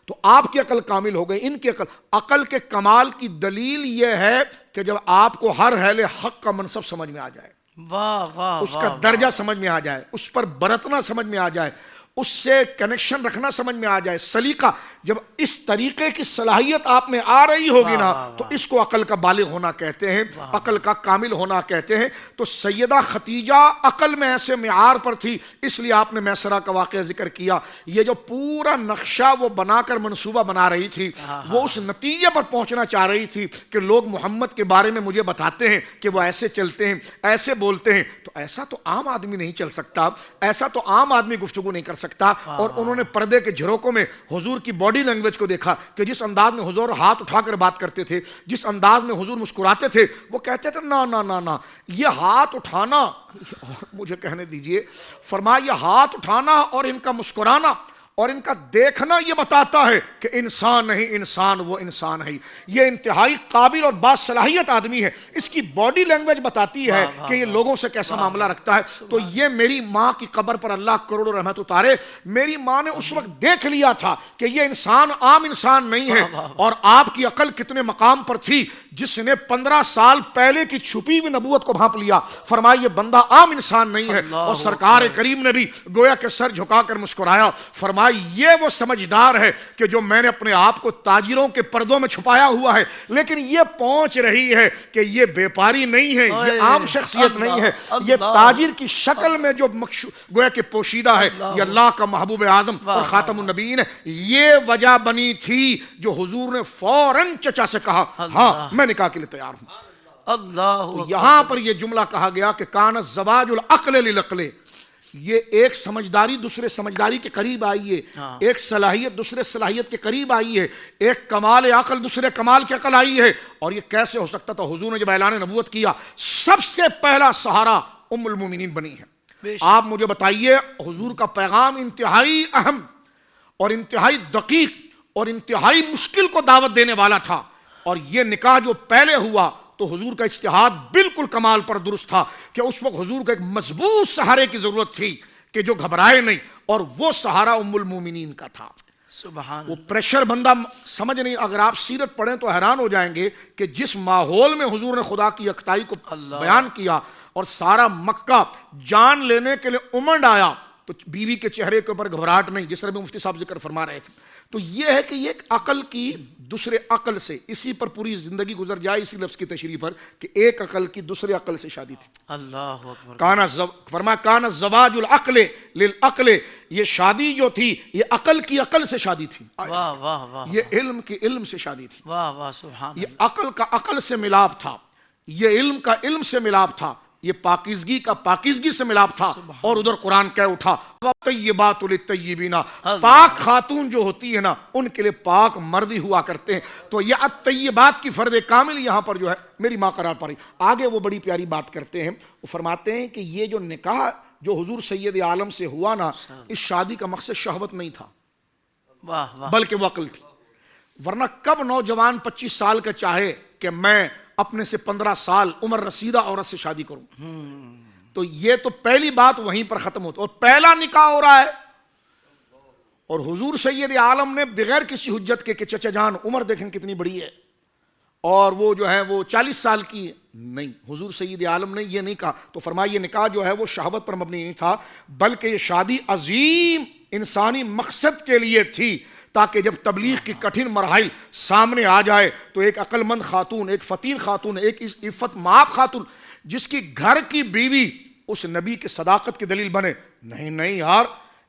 تو آپ کی عقل کامل ہو گئی، ان کی عقل کے کمال کی دلیل یہ ہے کہ جب آپ کو ہر اہل حق کا منصب سمجھ میں آ جائے، واہ واہ، اس کا درجہ سمجھ میں آ جائے، اس پر برتنا سمجھ میں آ جائے، اس سے کنیکشن رکھنا سمجھ میں آ جائے، سلیقہ، جب اس طریقے کی صلاحیت آپ میں آ رہی ہوگی نا تو اس کو عقل کا بالغ ہونا کہتے ہیں، عقل کا کامل ہونا کہتے ہیں۔ تو سیدہ خدیجہ عقل میں ایسے معیار پر تھی، اس لیے آپ نے میسرہ کا واقعہ ذکر کیا۔ یہ جو پورا نقشہ وہ بنا کر منصوبہ بنا رہی تھی، وہ اس نتیجے پر پہنچنا چاہ رہی تھی کہ لوگ محمد کے بارے میں مجھے بتاتے ہیں کہ وہ ایسے چلتے ہیں، ایسے بولتے ہیں، تو ایسا تو عام آدمی نہیں چل سکتا، ایسا تو عام آدمی گفتگو نہیں کر سکتا۔ اور انہوں نے پردے کے جھروکوں میں حضور کی باڈی لینگویج کو دیکھا کہ جس انداز میں حضور ہاتھ اٹھا کر بات کرتے تھے، جس انداز میں حضور مسکراتے تھے، وہ کہتے تھے نا نا نا نا، یہ ہاتھ اٹھانا، مجھے کہنے دیجئے، فرمایا یہ ہاتھ اٹھانا اور ان کا مسکرانا اور ان کا دیکھنا یہ بتاتا ہے کہ انسان نہیں، انسان وہ انسان ہے، یہ انتہائی قابل اور باصلاحیت آدمی ہے، اس کی باڈی لینگویج بتاتی ہے کہ یہ لوگوں سے کیسا معاملہ رکھتا ہے۔ تو یہ میری ماں کی قبر پر اللہ کروڑوں رحمت اتارے، میری ماں نے اس وقت دیکھ لیا تھا کہ یہ انسان عام انسان نہیں ہے، اور آپ کی عقل کتنے مقام پر تھی جس نے 15 سال پہلے کی چھپی ہوئی نبوت کو بھانپ لیا۔ فرمایا یہ بندہ عام انسان نہیں ہے، اور سرکار کریم نے بھی گویا کہ سر جھکا کر مسکرایا، فرمایا یہ وہ سمجھدار ہے کہ جو میں نے اپنے آپ کو تاجروں کے پردوں میں چھپایا ہوا ہے، لیکن یہ پہنچ رہی ہے کہ یہ بیپاری نہیں ہے، یہ عام شخصیت نہیں ہے، یہ تاجر کی شکل میں جو گویا کہ پوشیدہ ہے، یہ اللہ کا محبوب اعظم اور خاتم النبیین ہے۔ یہ وجہ بنی تھی جو حضور نے فوراً چچا سے کہا ہاں میں نکاح کے لیے تیار ہوں۔ اللہ، یہاں پر یہ جملہ کہا گیا کہ کان زواج العقل للعقل، یہ ایک سمجھداری دوسرے سمجھداری کے قریب آئی ہے، ایک صلاحیت دوسرے صلاحیت کے قریب آئی ہے، ایک کمال عقل دوسرے کمال کی عقل آئی ہے. اور یہ کیسے ہو سکتا تھا؟ حضور نے جب اعلان نبوت کیا سب سے پہلا سہارا ام المومنین بنی ہے. آپ مجھے بتائیے، حضور کا پیغام انتہائی اہم اور انتہائی دقیق اور انتہائی مشکل کو دعوت دینے والا تھا، اور یہ نکاح جو پہلے ہوا تو حضور کا اجتہاد بالکل کمال پر درست تھا کہ اس وقت حضور کو ایک مضبوط سہارے کی ضرورت تھی کہ جو گھبرائے نہیں، اور وہ سہارا ام المومنین کا تھا. سبحان وہ پریشر بندہ سمجھ نہیں. اگر آپ سیرت پڑھیں تو حیران ہو جائیں گے کہ جس ماحول میں حضور نے خدا کی یکتائی کو بیان کیا اور سارا مکہ جان لینے کے لیے امنڈ آیا، تو بیوی کے چہرے کے اوپر گھبراہٹ نہیں، جس طرح بھی مفتی صاحب ذکر فرما رہے تھے. تو یہ ہے کہ یہ ایک عقل کی دوسرے عقل سے، اسی پر پوری زندگی گزر جائے اسی لفظ کی تشریح پر کہ ایک عقل کی دوسرے عقل سے شادی تھی. اللہ اکبر. فرمایا کان الزواج العقل للعقل، یہ شادی جو تھی یہ عقل کی عقل سے شادی تھی. واہ واہ واہ. یہ علم کی علم سے شادی تھی. واہ واہ سبحان. یہ عقل کا عقل سے ملاپ تھا، یہ علم کا علم سے ملاپ تھا، یہ پاکیزگی کا پاکیزگی سے ملاپ تھا. اور ادھر قرآن کہہ اٹھا طیبات للطیبین، پاک خاتون جو ہوتی ہے نا ان کے لیے پاک مرد ہی ہوا کرتے ہیں. تو یہ الطیبات کی فرد کامل یہاں پر جو ہے میری ماں قرار پا رہی. آگے وہ بڑی پیاری بات کرتے ہیں، وہ فرماتے ہیں کہ یہ جو نکاح جو حضور سید عالم سے ہوا نا، اس شادی کا مقصد شہوت نہیں تھا بلکہ وہ عقل تھی. ورنہ کب نوجوان 25 سال کا چاہے کہ میں اپنے سے 15 سال عمر رسیدہ عورت سے شادی کروں؟ تو یہ تو پہلی بات وہیں پر ختم ہوتی، اور پہلا نکاح ہو رہا ہے. اور حضور سید عالم نے بغیر کسی حجت کے کہ چچا جان عمر دیکھیں کتنی بڑی ہے اور وہ جو ہے وہ 40 سال کی ہے، نہیں، حضور سید عالم نے یہ نہیں کہا. تو فرمایا یہ نکاح جو ہے وہ شہوت پر مبنی نہیں تھا، بلکہ یہ شادی عظیم انسانی مقصد کے لیے تھی، تاکہ جب تبلیغ کی کٹھن مراحل سامنے آ جائے تو ایک عقل مند خاتون، ایک فتین خاتون، ایک عفت مآب خاتون جس کی گھر کی بیوی اس نبی کے صداقت کی دلیل بنے. نہیں یار،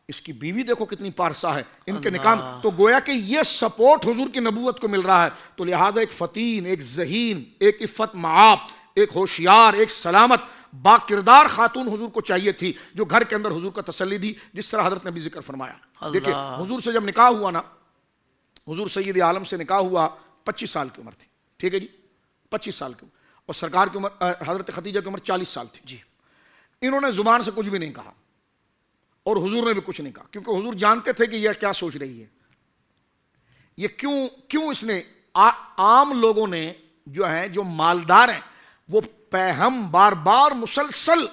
اس کی بیوی دیکھو کتنی پارسا ہے، ان کے نکاح. تو گویا کہ یہ سپورٹ حضور کی نبوت کو مل رہا ہے. تو لہذا ایک فتین، ایک ذہین، ایک عفت مآب، ایک ہوشیار، ایک سلامت با کردار خاتون حضور کو چاہیے تھی جو گھر کے اندر حضور کا تسلی دی، جس طرح حضرت نے بھی ذکر فرمایا. دیکھیں حضور سے جب نکاح ہوا نا، حضور سید عالم سے نکاح ہوا 25 سال کی عمر تھی، ٹھیک ہے جی، 25 سال کی عمر، اور سرکار کی عمر حضرت خدیجہ کی عمر 40 سال تھی. جی انہوں نے زبان سے کچھ بھی نہیں کہا اور حضور نے بھی کچھ نہیں کہا، کیونکہ حضور جانتے تھے کہ یہ کیا سوچ رہی ہے، یہ کیوں اس نے. عام لوگوں نے جو ہیں جو مالدار ہیں وہ ہم بار بار مسلسل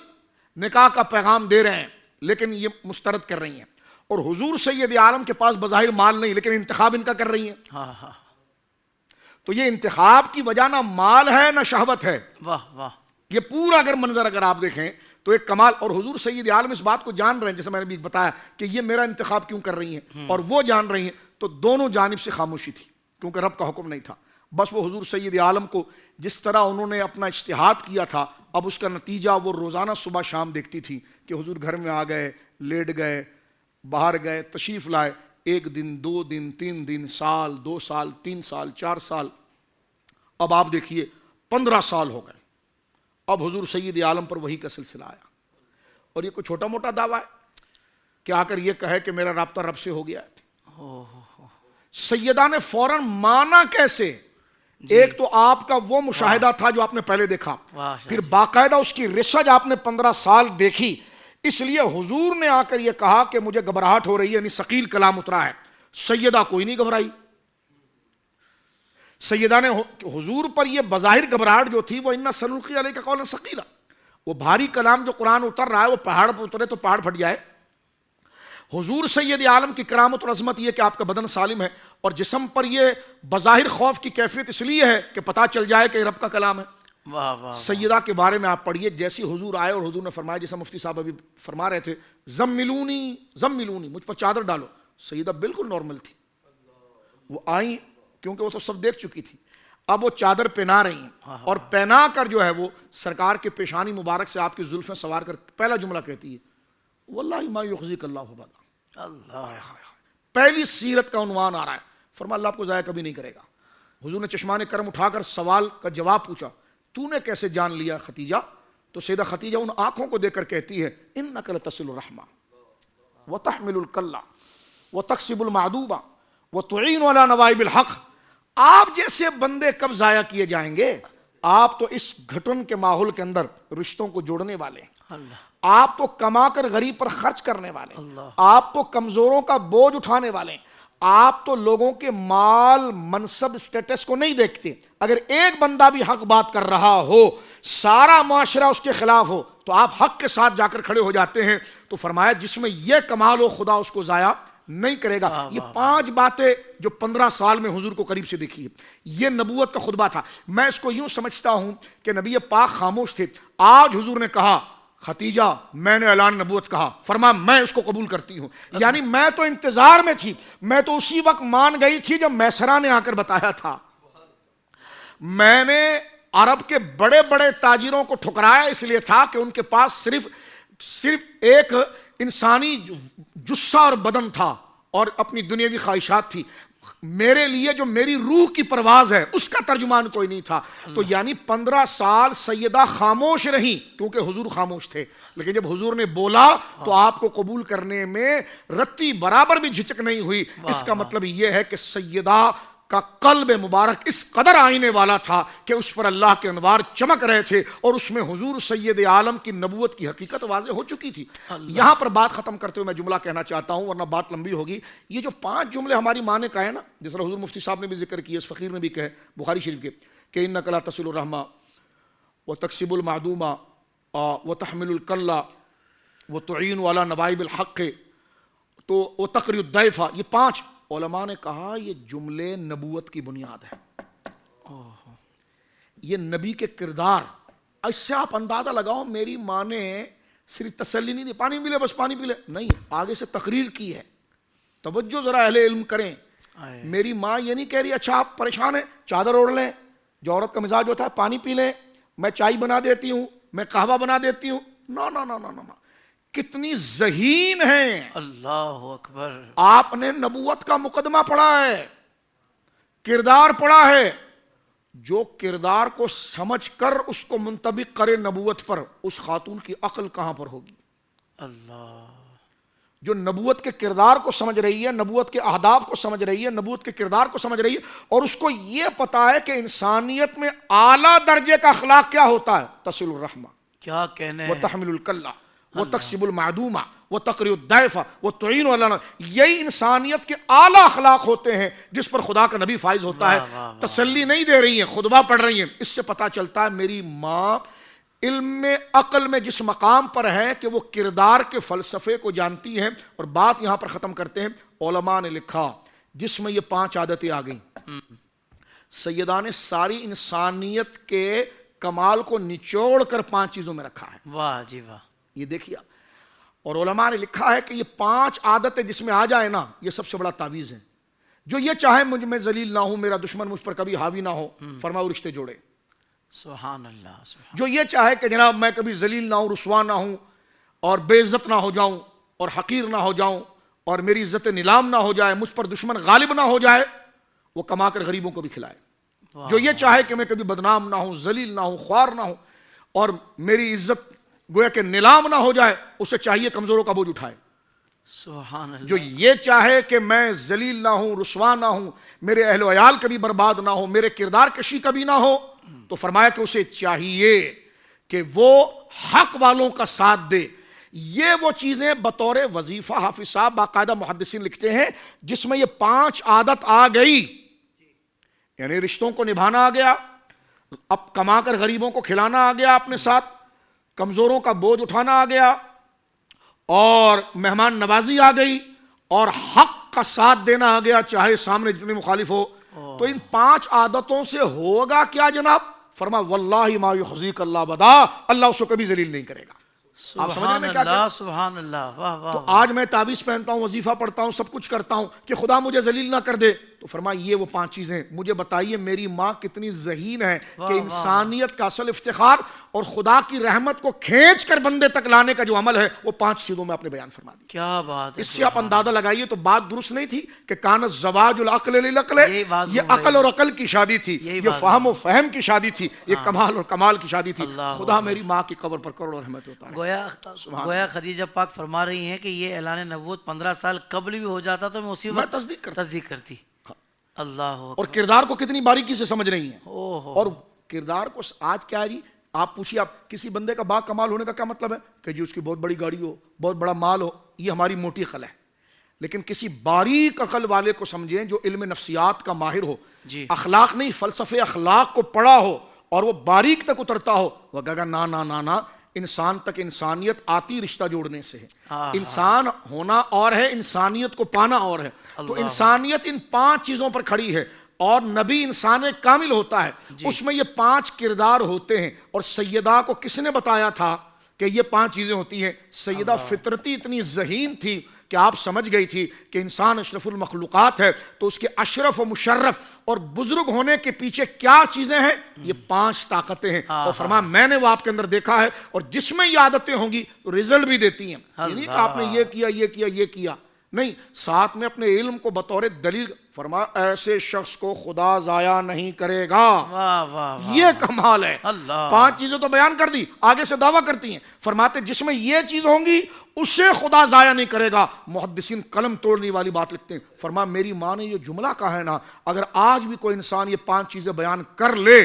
نکاح کا پیغام دے رہے ہیں لیکن یہ مسترد کر رہی ہیں، اور حضور سید عالم کے پاس بظاہر مال نہیں لیکن انتخاب ان کا کر رہی ہیں. تو یہ انتخاب کی وجہ نہ مال ہے نہ شہوت ہے. واہ واہ. یہ پورا اگر منظر اگر آپ دیکھیں تو ایک کمال. اور حضور سید عالم اس بات کو جان رہے ہیں، جیسے میں نے بھی بتایا کہ یہ میرا انتخاب کیوں کر رہی ہیں، اور وہ جان رہی ہیں. تو دونوں جانب سے خاموشی تھی کیونکہ رب کا حکم نہیں تھا. بس وہ حضور سید عالم کو جس طرح انہوں نے اپنا اجتہاد کیا تھا، اب اس کا نتیجہ وہ روزانہ صبح شام دیکھتی تھی کہ حضور گھر میں آ گئے، لیٹ گئے، باہر گئے، تشریف لائے، 1 دن 2 دن 3 دن، سال 2 سال 3 سال 4 سال، اب آپ دیکھیے 15 سال ہو گئے. اب حضور سید عالم پر وحی کا سلسلہ آیا. اور یہ کوئی چھوٹا موٹا دعویٰ ہے کہ آ کر یہ کہے کہ میرا رابطہ رب سے ہو گیا ہے. سیدہ نے فوراً مانا کیسے؟ ایک تو آپ کا وہ مشاہدہ تھا جو آپ نے پہلے دیکھا، پھر باقاعدہ اس کی ریسرچ آپ نے 15 سال دیکھی. اس لیے حضور نے آ کر یہ کہا کہ مجھے گھبراہٹ ہو رہی ہے، یعنی ثقیل کلام اترا ہے. سیدہ کوئی نہیں گھبرائی. سیدہ نے حضور پر یہ بظاہر گھبراہٹ جو تھی وہ اِنَّا سَنُلْقِي عَلَيْكَ قَوْلًا ثَقِيلًا، وہ بھاری کلام جو قرآن اتر رہا ہے وہ پہاڑ پر اترے تو پہاڑ پھٹ جائے. حضور سید عالم کی کرامت اور عظمت یہ کہ آپ کا بدن سالم ہے اور جسم پر یہ بظاہر خوف کی کیفیت اس لیے ہے کہ پتہ چل جائے کہ رب کا کلام ہے. سیدہ کے بارے میں آپ پڑھیے، جیسی حضور آئے اور حضور نے فرمایا، جیسا مفتی صاحب ابھی فرما رہے تھے، زملونی زملونی، مجھ پر چادر ڈالو. سیدہ بالکل نارمل تھی. وہ آئیں کیونکہ وہ تو سب دیکھ چکی تھی، اب وہ چادر پہنا رہی ہیں اور پہنا کر جو ہے وہ سرکار کے پیشانی مبارک سے آپ کی زلفیں سوار کر پہلا جملہ کہتی ہے، واللہ ما یخزیک اللہ ابدا. اللہ، پہلی سیرت کا عنوان آ رہا ہے. فرمایا اللہ آپ کو ضائع کبھی نہیں کرے گا. حضور نے چشمان کرم اٹھا کر سوال کا جواب پوچھا، تو نے کیسے جان لیا خدیجہ؟ تو سیدہ خدیجہ ان آنکھوں کو دیکھ کر کہتی ہے انک لتصل الرحمہ وتحمل الکلہ وتکسب المعدوبہ وتعین علی نوائب الحق. آپ جیسے بندے کب ضائع کیے جائیں گے؟ آپ تو اس گھٹن کے ماحول کے اندر رشتوں کو جوڑنے والے ہیں. اللہ آپ تو کما کر غریب پر خرچ کرنے والے ہیں. آپ تو کمزوروں کا بوجھ اٹھانے والے ہیں. آپ تو لوگوں کے مال منصب سٹیٹس کو نہیں دیکھتے. اگر ایک بندہ بھی حق بات کر رہا ہو سارا معاشرہ اس کے خلاف ہو تو آپ حق کے ساتھ جا کر کھڑے ہو جاتے ہیں. تو فرمایا جس میں یہ کمال ہو خدا اس کو ضائع نہیں کرے گا. یہ 5 باتیں جو 15 سال میں حضور کو قریب سے دیکھی ہے یہ نبوت کا خطبہ تھا. میں اس کو یوں سمجھتا ہوں کہ نبی پاک خاموش تھے. آج حضور نے کہا خدیجہ میں نے اعلان نبوت کہا، فرما میں اس کو قبول کرتی ہوں. یعنی میں تو انتظار میں تھی، میں تو اسی وقت مان گئی تھی جب میسرہ نے آ کر بتایا تھا. میں نے عرب کے بڑے بڑے تاجروں کو ٹھکرایا اس لیے تھا کہ ان کے پاس صرف ایک انسانی جثہ اور بدن تھا اور اپنی دنیاوی خواہشات تھی. میرے لیے جو میری روح کی پرواز ہے اس کا ترجمان کوئی نہیں تھا. تو یعنی 15 سال سیدہ خاموش رہی کیونکہ حضور خاموش تھے، لیکن جب حضور نے بولا تو آپ کو قبول کرنے میں رتی برابر بھی جھجک نہیں ہوئی. اس کا مطلب یہ ہے کہ سیدہ کا قلب مبارک اس قدر آئینے والا تھا کہ اس پر اللہ کے انوار چمک رہے تھے اور اس میں حضور سید عالم کی نبوت کی حقیقت واضح ہو چکی تھی. یہاں پر بات ختم کرتے ہوئے میں جملہ کہنا چاہتا ہوں ورنہ بات لمبی ہوگی. یہ جو 5 جملے ہماری ماں نے کہے نا، جس طرح حضور مفتی صاحب نے بھی ذکر کیا، اس فقیر نے بھی کہے بخاری شریف کے کہ انک لا تصل الرحمہ وتکسب المعدومہ وتحمل الکلہ وتعین علی نوائب الحق تو وتقری الضیف. یہ 5 علماء نے کہا یہ جملے نبوت کی بنیاد ہے. یہ نبی کے کردار. اس سے آپ اندازہ لگاؤ میری ماں نے صرف تسلی نہیں دی پانی پی لے بس پانی پی لے، نہیں، آگے سے تقریر کی ہے. توجہ ذرا اہل علم کریں. میری ماں یہ نہیں کہہ رہی اچھا آپ پریشان ہیں چادر اوڑھ لیں، جو عورت کا مزاج ہوتا ہے پانی پی لیں، میں چائے بنا دیتی ہوں، میں قہوہ بنا دیتی ہوں. نو نو نو نو نو. کتنی ذہین ہیں. اللہ اکبر. آپ نے نبوت کا مقدمہ پڑھا ہے، کردار پڑھا ہے. جو کردار کو سمجھ کر اس کو منطبق کرے نبوت پر، اس خاتون کی عقل کہاں پر ہوگی؟ اللہ. جو نبوت کے کردار کو سمجھ رہی ہے، نبوت کے اہداف کو سمجھ رہی ہے، نبوت کے کردار کو سمجھ رہی ہے اور اس کو یہ پتا ہے کہ انسانیت میں اعلیٰ درجے کا اخلاق کیا ہوتا ہے. تصل الرحمہ، کیا کہنے، وتحمل الکلہ وتکسب المعدومہ وتقری الضیف وتعین علی. یہی انسانیت کے اعلیٰ اخلاق ہوتے ہیں جس پر خدا کا نبی فائز ہوتا ہے. تسلی نہیں دے رہی ہیں، خطبہ پڑھ رہی ہیں. اس سے پتہ چلتا ہے میری ماں علم میں عقل میں جس مقام پر ہے کہ وہ کردار کے فلسفے کو جانتی ہیں. اور بات یہاں پر ختم کرتے ہیں. علماء نے لکھا جس میں یہ 5 عادتیں آ گئیں، سیدہ نے ساری انسانیت کے کمال کو نچوڑ کر 5 چیزوں میں رکھا ہے. واہ جی واہ. یہ دیکھیے. اور علماء نے لکھا ہے کہ یہ 5 عادتیں جس میں آ جائے نا یہ سب سے بڑا تعویذ ہے. جو یہ چاہے مجھ میں ذلیل نہ ہوں، میرا دشمن مجھ پر کبھی حاوی نہ ہو، فرماؤ رشتے جوڑے. سبحان اللہ. جو یہ چاہے کہ جناب میں کبھی ذلیل نہ ہوں، رسوا نہ ہوں اور بے عزت نہ ہو جاؤں اور حقیر نہ ہو جاؤں اور میری عزت نیلام نہ ہو جائے، مجھ پر دشمن غالب نہ ہو جائے، وہ کما کر غریبوں کو بھی کھلائے. جو یہ چاہے کہ میں کبھی بدنام نہ ہوں، ذلیل نہ ہوں، خوار نہ ہوں اور میری عزت گویا کہ نیلام نہ ہو جائے، اسے چاہیے کمزوروں کا بوجھ اٹھائے. سبحان اللہ. جو یہ چاہے کہ میں ذلیل نہ ہوں، رسوا نہ ہوں، میرے اہل و عیال کبھی برباد نہ ہو، میرے کردار کشی کبھی نہ ہو، تو فرمایا کہ اسے چاہیے کہ وہ حق والوں کا ساتھ دے. یہ وہ چیزیں بطور وظیفہ حافظ صاحب باقاعدہ محدثین لکھتے ہیں جس میں یہ 5 عادت آ گئی. یعنی رشتوں کو نبھانا آ گیا، اب کما کر غریبوں کو کھلانا آ گیا اپنے ساتھ، کمزوروں کا بوجھ اٹھانا آ گیا اور مہمان نوازی آ گئی اور حق کا ساتھ دینا آ گیا چاہے سامنے جتنے مخالف ہو. تو ان 5 عادتوں سے ہوگا کیا جناب؟ فرما واللہ ما یخزیک اللہ بدا، اللہ اس کو کبھی ذلیل نہیں کرے گا. آپ سمجھ رہے ہیں کیا کہتے ہیں؟ سبحان اللہ. واہ واہ. تو آج میں تعویذ پہنتا ہوں، وظیفہ پڑھتا ہوں، سب کچھ کرتا ہوں کہ خدا مجھے ذلیل نہ کر دے، تو تو فرمایا یہ وہ 5 چیزیں. مجھے بتائیے میری ماں کتنی ذہین ہے کہ انسانیت کا اصل افتخار اور خدا کی رحمت کو کھینچ کر بندے تک لانے کا جو عمل ہے وہ 5 چیزوں میں آپ نے بیان فرما دی. کیا بات ہے. اس سے آپ اندازہ لگائیے تو بات درست نہیں تھی کہ کانت زواج العقل للعقل، یہ عقل اور عقل کی شادی تھی، یہ فہم و فہم کی شادی تھی، یہ کمال اور کمال کی شادی تھی. خدا میری ماں کی قبر پر کروڑوں رحمت ہوتا ہے. گویا خدیجہ پاک فرما رہی ہیں کہ یہ اعلان نبوت 15 سال قبل بھی ہو جاتا تو میں اسی وقت تصدیق کرتی. اللہ اور کردار کو کتنی باریکی سے سمجھ رہی ہیں. اور کردار کو آج کیا ہے جی، آپ پوچھیے آپ کسی بندے کا با کمال ہونے کا کیا مطلب ہے کہ جی اس کی بہت بڑی گاڑی ہو، بہت بڑا مال ہو، یہ ہماری موٹی عقل ہے. لیکن کسی باریک عقل والے کو سمجھیں جو علم نفسیات کا ماہر ہو، اخلاق نہیں فلسفے اخلاق کو پڑھا ہو اور وہ باریک تک اترتا ہو، وہ کہے گا نا نا نا نا، انسان تک انسانیت آتی رشتہ جوڑنے سے ہے. انسان ہونا اور ہے، انسانیت کو پانا اور ہے. تو انسانیت ان 5 چیزوں پر کھڑی ہے اور نبی انسان کامل ہوتا ہے. اس میں یہ 5 کردار ہوتے ہیں. اور سیدہ کو کس نے بتایا تھا کہ یہ 5 چیزیں ہوتی ہیں؟ سیدہ فطرتی اتنی ذہین تھی کہ آپ سمجھ گئی تھی کہ انسان اشرف المخلوقات ہے، تو اس کے اشرف و مشرف اور بزرگ ہونے کے پیچھے کیا چیزیں ہیں؟ یہ 5 طاقتیں ہیں. اور فرمایا میں نے وہ آپ کے اندر دیکھا ہے، اور جس میں یہ عادتیں ہوں گی تو رزلٹ بھی دیتی ہیں. یعنی کہ آپ نے یہ کیا یہ کیا یہ کیا نہیں، ساتھ میں اپنے علم کو بطور دلیل فرمایا ایسے شخص کو خدا ضائع نہیں کرے گا. یہ کمال ہے. 5 چیزیں تو بیان کر دی، آگے سے دعویٰ کرتی ہیں. فرماتے جس میں یہ چیز ہوں گی اسے خدا ضائع نہیں کرے گا. محدثین قلم توڑنے والی بات لکھتے ہیں. فرمایا میری ماں نے یہ جملہ کہا ہے نا، اگر آج بھی کوئی انسان یہ 5 چیزیں بیان کر لے